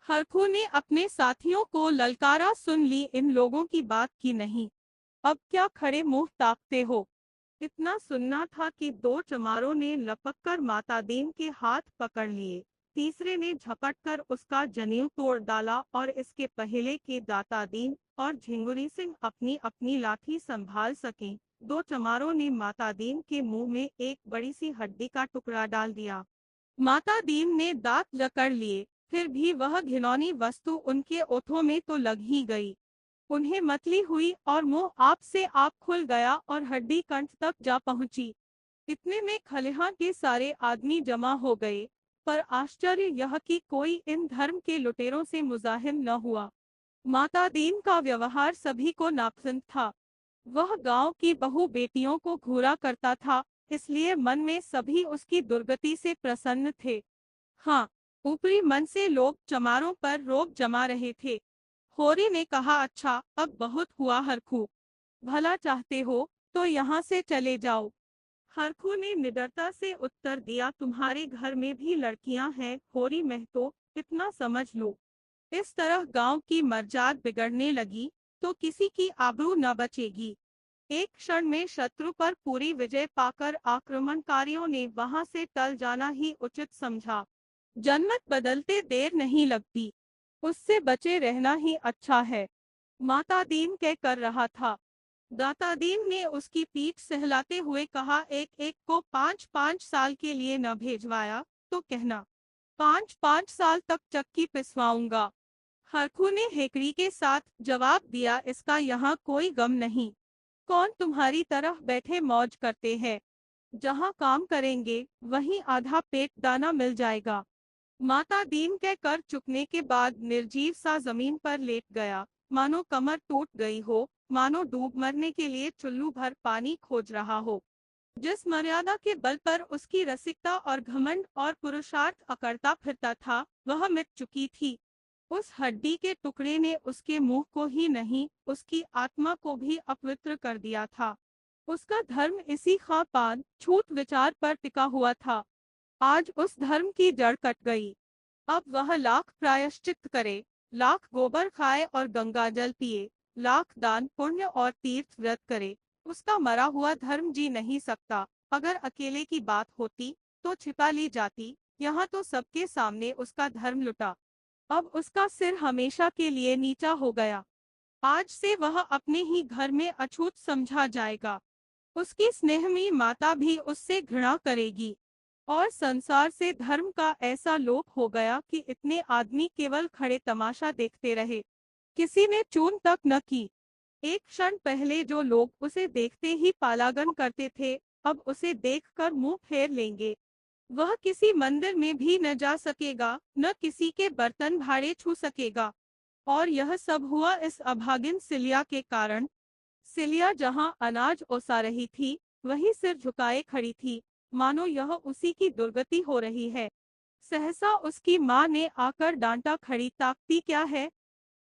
हरखू ने अपने साथियों को ललकारा, सुन ली इन लोगों की बात की नहीं। अब क्या खड़े मुंह ताकते हो? इतना सुनना था कि दो चमारों ने लपककर माता दीन के हाथ पकड़ लिए। तीसरे ने झपट कर उसका जनेऊ तोड़ डाला और इसके पहले के दाता दीन और झिंगुरी सिंह अपनी अपनी लाठी संभाल सके, दो चमारों ने माता दीन के मुंह में एक बड़ी सी हड्डी का टुकड़ा डाल दिया। माता दीन ने दांत जकड़ लिए, फिर भी वह घिनौनी वस्तु उनके ओठों में तो लग ही गई। उन्हें मतली हुई और मुंह आप से आप खुल गया और हड्डी कंठ तक जा पहुंची। इतने में खलिहान के सारे आदमी जमा हो गए, पर आश्चर्य यह कि कोई इन धर्म के लुटेरों से मुजाहिम न हुआ। माता दीन का व्यवहार सभी को नापसंद था। वह गांव की बहू बेटियों को घूरा करता था, इसलिए मन में सभी उसकी दुर्गति से प्रसन्न थे। हाँ, ऊपरी मन से लोग चमारों पर रोब जमा रहे थे। होरी ने कहा, अच्छा अब बहुत हुआ हरखू, भला चाहते हो तो यहाँ से चले जाओ। हरखू ने निडरता से उत्तर दिया, तुम्हारे घर में भी लड़कियां हैं होरी महतो, इतना समझ लो। इस तरह गांव की मर्जाद बिगड़ने लगी तो किसी की आबरू न बचेगी। एक क्षण में शत्रु पर पूरी विजय पाकर आक्रमणकारियों ने वहां से टल जाना ही उचित समझा। जनमत बदलते देर नहीं लगती, उससे बचे रहना ही अच्छा है। माता दीन कह कर रहा था। दाता दीन ने उसकी पीठ सहलाते हुए कहा, एक एक को 5-5 साल के लिए न भेजवाया तो कहना 5-5 साल तक चक्की पिसवाऊंगा। हरखू ने हेकड़ी के साथ जवाब दिया, इसका यहाँ कोई गम नहीं। कौन तुम्हारी तरह बैठे मौज करते हैं? जहाँ काम करेंगे वहीं आधा पेट दाना मिल जाएगा। माता दीन कह कर चुकने के बाद निर्जीव सा जमीन पर लेट गया, मानो कमर टूट गई हो, मानो डूब मरने के लिए चुल्लू भर पानी खोज रहा हो। जिस मर्यादा के बल पर उसकी रसिकता और घमंड और पुरुषार्थ अकड़ता फिरता था, वह मिट चुकी थी। उस हड्डी के टुकड़े ने उसके मुंह को ही नहीं, उसकी आत्मा को भी अपवित्र कर दिया था। उसका धर्म इसी खापान छूत विचार पर टिका हुआ था। आज उस धर्म की जड़ कट गई। अब वह लाख प्रायश्चित करे, लाख गोबर खाए और गंगा जल पिए, लाख दान पुण्य और तीर्थ व्रत करे, उसका मरा हुआ धर्म जी नहीं सकता। अगर अकेले की बात होती तो छिपा ली जाती, यहाँ तो सबके सामने उसका धर्म लुटा। अब उसका सिर हमेशा के लिए नीचा हो गया। आज से वह अपने ही घर में अछूत समझा जाएगा। उसकी स्नेहमयी माता भी उससे घृणा करेगी। और संसार से धर्म का ऐसा लोप हो गया कि इतने आदमी केवल खड़े तमाशा देखते रहे, किसी ने चून तक न की। एक क्षण पहले जो लोग उसे देखते ही पालागन करते थे, अब उसे देखकर मुंह फेर लेंगे। वह किसी मंदिर में भी न जा सकेगा, न किसी के बर्तन भाड़े छू सकेगा। और यह सब हुआ इस अभागिन सिलिया के कारण। सिलिया जहां अनाज ओसा रही थी, वही सिर झुकाए खड़ी थी, मानो यह उसी की दुर्गति हो रही है। सहसा उसकी माँ ने आकर डांटा, खड़ी ताकती क्या है,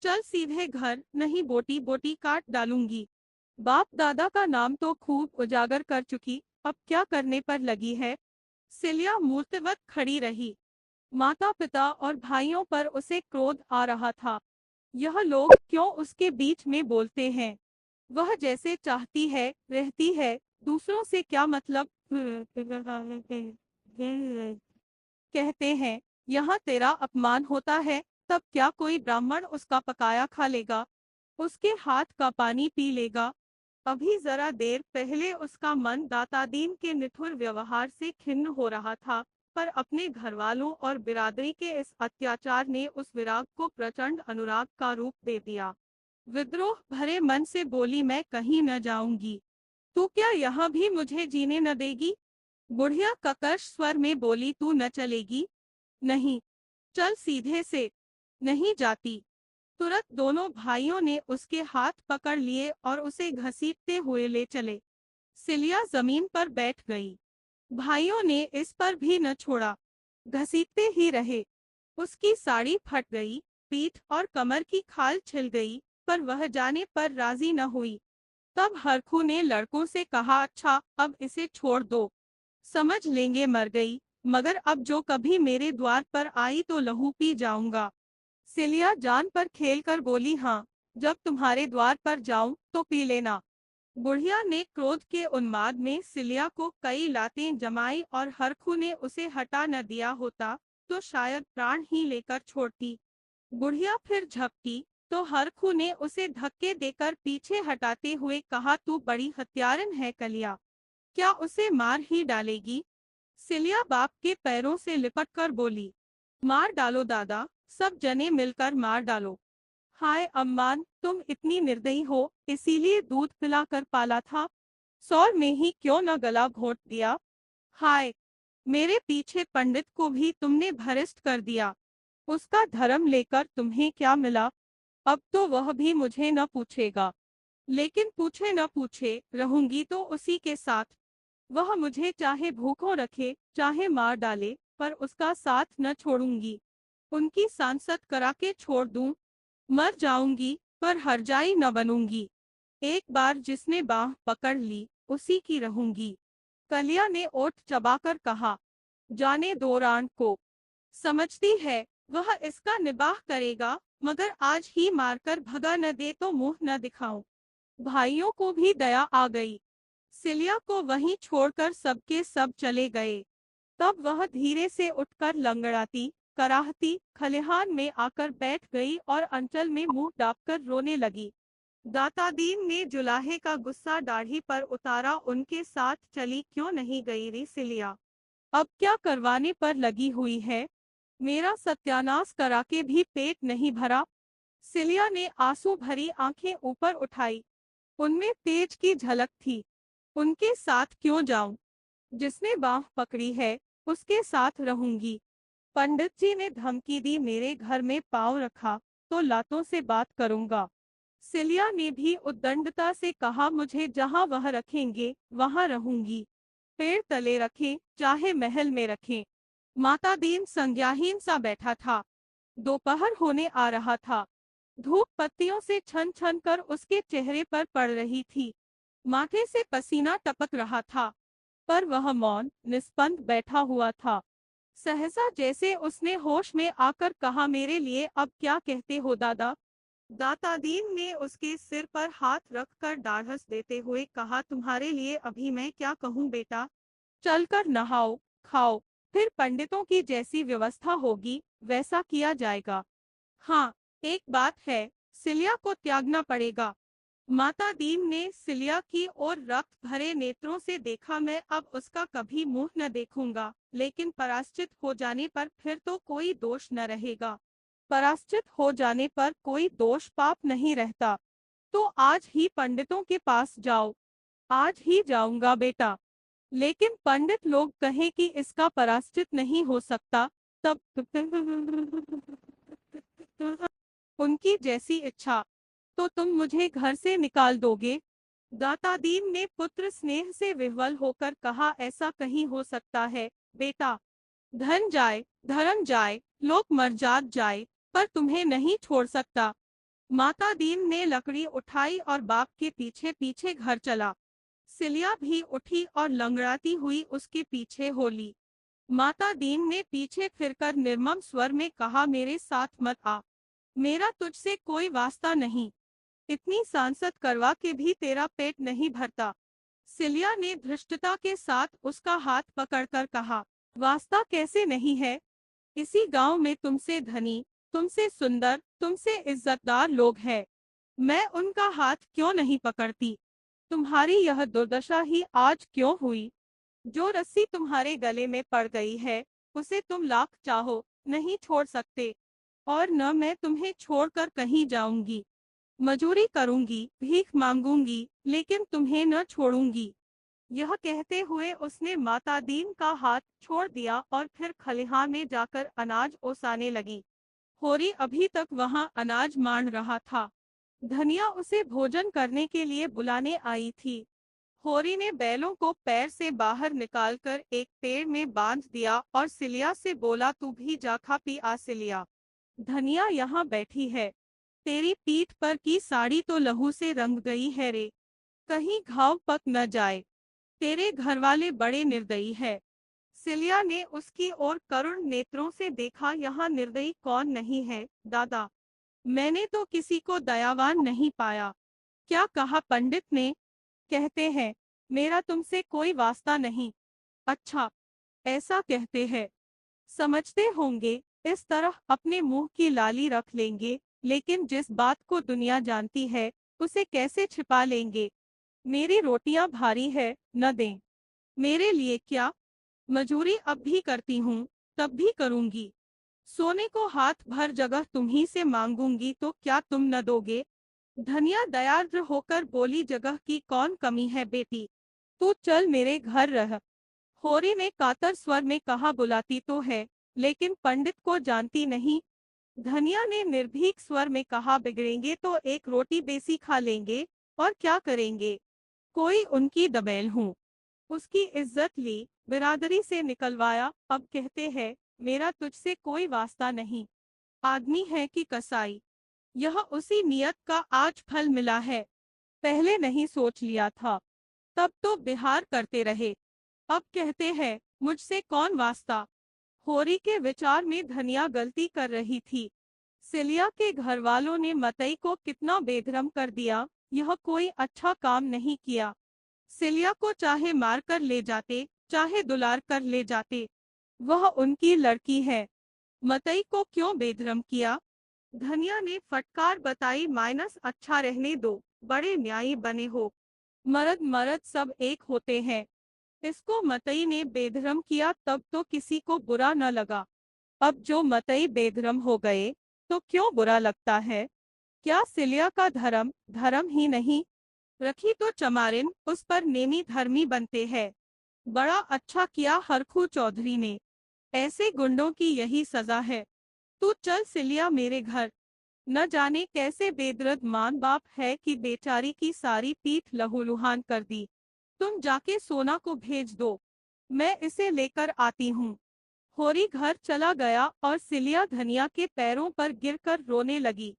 चल सीधे घर, नहीं बोटी बोटी काट डालूंगी। बाप दादा का नाम तो खूब उजागर कर चुकी, अब क्या करने पर लगी है। सिलिया मूर्तिवत खड़ी रही। माता पिता और भाइयों पर उसे क्रोध आ रहा था। यह लोग क्यों उसके बीच में बोलते हैं। वह जैसे चाहती है रहती है, दूसरों से क्या मतलब। कहते हैं, यहाँ तेरा अपमान होता है, तब क्या कोई ब्राह्मण उसका पकाया खा लेगा, उसके हाथ का पानी पी लेगा। अभी जरा देर पहले उसका मन दातादीन के निठुर व्यवहार से खिन्न हो रहा था, पर अपने घरवालों और बिरादरी के इस अत्याचार ने उस विराग को प्रचंड अनुराग का रूप दे दिया। विद्रोह भरे मन से बोली, मैं कहीं न जाऊंगी। तू क्या यहाँ भी मुझे जीने न देगी। बुढ़िया ककश स्वर में बोली, तू न चलेगी। नहीं, चल सीधे से। नहीं जाती। तुरंत दोनों भाइयों ने उसके हाथ पकड़ लिए और उसे घसीटते हुए ले चले। सिलिया जमीन पर बैठ गई। भाइयों ने इस पर भी न छोड़ा, घसीटते ही रहे। उसकी साड़ी फट गई, पीठ और कमर की खाल छिल गई, पर वह जाने पर राजी न हुई। तब हरखू ने लड़कों से कहा, अच्छा अब इसे छोड़ दो, समझ लेंगे मर गई, मगर अब जो कभी मेरे द्वार पर आई तो लहू पी जाऊंगा। सिलिया जान पर खेल कर बोली, हाँ, जब तुम्हारे द्वार पर जाऊं तो पी लेना। बुढ़िया ने क्रोध के उन्माद में सिलिया को कई लातें जमाई और हरखू ने उसे हटा न दिया होता तो शायद प्राण ही लेकर छोड़ती। बुढ़िया फिर झपटी तो हरखू ने उसे धक्के देकर पीछे हटाते हुए कहा, तू बड़ी हत्यारन है कलिया, क्या उसे मार ही डालेगी। सिलिया बाप के पैरों से लिपट कर बोली, मार डालो दादा, सब जने मिलकर मार डालो। हाय अम्मान, तुम इतनी निर्दयी हो, इसीलिए दूध पिलाकर पाला था, सौर में ही क्यों न गला घोंट दिया। हाय, मेरे पीछे पंडित को भी तुमने भ्रष्ट कर दिया, उसका धर्म लेकर तुम्हें क्या मिला। अब तो वह भी मुझे न पूछेगा, लेकिन पूछे न पूछे रहूंगी तो उसी के साथ। वह मुझे चाहे भूखों रखे चाहे मार डाले, पर उसका साथ न छोड़ूंगी। उनकी सांसद करा के छोड़ दूं, मर जाऊंगी पर हरजाई न बनूंगी। एक बार जिसने बाह पकड़ ली उसी की रहूंगी। कलिया ने ओठ चबाकर कहा, जाने दो रान को, समझती है वह इसका निबाह करेगा, मगर आज ही मारकर भगा न दे तो मुंह न दिखाऊं। भाइयों को भी दया आ गई। सिलिया को वहीं छोड़कर सबके सब चले गए। तब वह धीरे से उठकर लंगड़ाती कराहती खलिहान में आकर बैठ गई और अंचल में मुंह डाबकर रोने लगी। दातादीन ने जुलाहे का गुस्सा दाढ़ी पर उतारा, उनके साथ चली क्यों नहीं गई रे सिलिया, अब क्या करवाने पर लगी हुई है, मेरा सत्यानाश करा के भी पेट नहीं भरा। सिलिया ने आंसू भरी आंखें ऊपर उठाई, उनमें तेज की झलक थी। उनके साथ क्यों जाऊं, जिसने बाह पकड़ी है उसके साथ रहूंगी। पंडित जी ने धमकी दी, मेरे घर में पांव रखा तो लातों से बात करूंगा। सिलिया ने भी उद्दंडता से कहा, मुझे जहां वह रखेंगे वहां रहूंगी, पेड़ तले रखें चाहे महल में रखें। माता दीन संज्ञाहीन सा बैठा था। दोपहर होने आ रहा था। धूप पत्तियों से छन छन कर उसके चेहरे पर पड़ रही थी। माथे से पसीना टपक रहा था, पर वह मौन निस्पंद बैठा हुआ था। सहसा जैसे उसने होश में आकर कहा, मेरे लिए अब क्या कहते हो दादा? दातादीन ने उसके सिर पर हाथ रखकर ढाढ़स देते हुए कहा, तुम्हारे लिए अभी मैं क्या कहूँ बेटा? चलकर नहाओ, खाओ, फिर पंडितों की जैसी व्यवस्था होगी वैसा किया जाएगा। हाँ, एक बात है, सिलिया को त्यागना पड़ेगा। माता दीन ने सिलिया की ओर रक्त भरे नेत्रों से देखा, मैं अब उसका कभी मुंह न देखूंगा, लेकिन पराश्चित हो जाने पर फिर तो कोई दोष न रहेगा। पराश्चित हो जाने पर कोई दोष पाप नहीं रहता। तो आज ही पंडितों के पास जाओ। आज ही जाऊंगा बेटा। लेकिन पंडित लोग कहें कि इसका पराश्चित नहीं हो सकता, तब उनकी जैसी इच्छा। तो तुम मुझे घर से निकाल दोगे? दातादीन ने पुत्र स्नेह से विह्वल होकर कहा, ऐसा कहीं हो सकता है बेटा? धन जाए, धर्म जाए, लोक मर्जाद जाए, पर तुम्हें नहीं छोड़ सकता। माता दीन ने लकड़ी उठाई और बाप के पीछे पीछे घर चला। सिलिया भी उठी और लंगड़ाती हुई उसके पीछे हो ली। माता दीन ने पीछे फिरकर निर्मम स्वर में कहा, मेरे साथ मत आ। मेरा तुझसे कोई वास्ता नहीं। इतनी सांसत करवा के भी तेरा पेट नहीं भरता। सिलिया ने धृष्टता के साथ उसका हाथ पकड़कर कहा, वास्ता कैसे नहीं है? इसी गांव में तुमसे धनी, तुमसे सुंदर, तुमसे इज्जतदार लोग हैं। मैं उनका हाथ क्यों नहीं पकड़ती? तुम्हारी यह दुर्दशा ही आज क्यों हुई? जो रस्सी तुम्हारे गले में पड़ गई है, उसे तुम लाख चाहो नहीं छोड़ सकते। और न मैं तुम्हें छोड़कर कहीं जाऊंगी। मजूरी करूंगी, भीख मांगूंगी, लेकिन तुम्हें न छोड़ूंगी। यह कहते हुए उसने माता दीन का हाथ छोड़ दिया और फिर खलिहान में जाकर अनाज ओसाने लगी। होरी अभी तक वहां अनाज मांड रहा था। धनिया उसे भोजन करने के लिए बुलाने आई थी। होरी ने बैलों को पैर से बाहर निकालकर एक पेड़ में बांध दिया और सिलिया से बोला, तू भी जा खा पी आ सिलिया। धनिया यहाँ बैठी है। तेरी पीठ पर की साड़ी तो लहू से रंग गई है रे। कहीं घाव पक न जाए। तेरे घरवाले बड़े निर्दयी है। सिलिया ने उसकी ओर करुण नेत्रों से देखा, यहाँ निर्दयी कौन नहीं है दादा? मैंने तो किसी को दयावान नहीं पाया। क्या कहा पंडित ने? कहते हैं मेरा तुमसे कोई वास्ता नहीं। अच्छा, ऐसा कहते हैं। समझते होंगे इस तरह अपने मुंह की लाली रख लेंगे, लेकिन जिस बात को दुनिया जानती है उसे कैसे छिपा लेंगे? मेरी रोटियां भारी है, न दें। मेरे लिए क्या? मजूरी अब भी करती हूँ, तब भी करूंगी। सोने को हाथ भर जगह तुम्ही से मांगूंगी तो क्या तुम न दोगे? धनिया दयार्द्र होकर बोली, जगह की कौन कमी है बेटी, तू चल मेरे घर रह। होरी ने कातर स्वर में कहा, बुलाती तो है, लेकिन पंडित को जानती नहीं। धनिया ने निर्भीक स्वर में कहा, बिगड़ेंगे तो एक रोटी बेसी खा लेंगे, और क्या करेंगे? कोई उनकी दबेल हूँ। उसकी इज्जत ली, बिरादरी से निकलवाया, अब कहते हैं मेरा तुझसे कोई वास्ता नहीं। आदमी है कि कसाई? यह उसी नियत का आज फल मिला है। पहले नहीं सोच लिया था, तब तो बिहार करते रहे। अब कहते हैं मुझसे कौन वास्ता? होरी के विचार में धनिया गलती कर रही थी। सिलिया के घर वालों ने मतई को कितना बेधर्म कर दिया, यह कोई अच्छा काम नहीं किया। सिलिया को चाहे मार कर ले जाते, चाहे दुलार कर ले जाते, वह उनकी लड़की है। मतई को क्यों बेधर्म किया? धनिया ने फटकार बताई, माइनस अच्छा रहने दो, बड़े न्यायी बने हो। मर्द मर्द सब एक होते हैं। इसको मतई ने बेधर्म किया तब तो किसी को बुरा न लगा। अब जो मतई बेधर्म हो गए तो क्यों बुरा लगता है? क्या सिलिया का धर्म धर्म ही नहीं? रखी तो चमारिन उस पर नेमी धर्मी बनते हैं। बड़ा अच्छा किया हरखू चौधरी ने। ऐसे गुंडों की यही सजा है। तू चल सिलिया मेरे घर। न जाने कैसे बेदर्द मां बाप है कि बेचारी की सारी पीठ लहूलुहान कर दी। तुम जाके सोना को भेज दो, मैं इसे लेकर आती हूँ। होरी घर चला गया और सिलिया धनिया के पैरों पर गिरकर रोने लगी।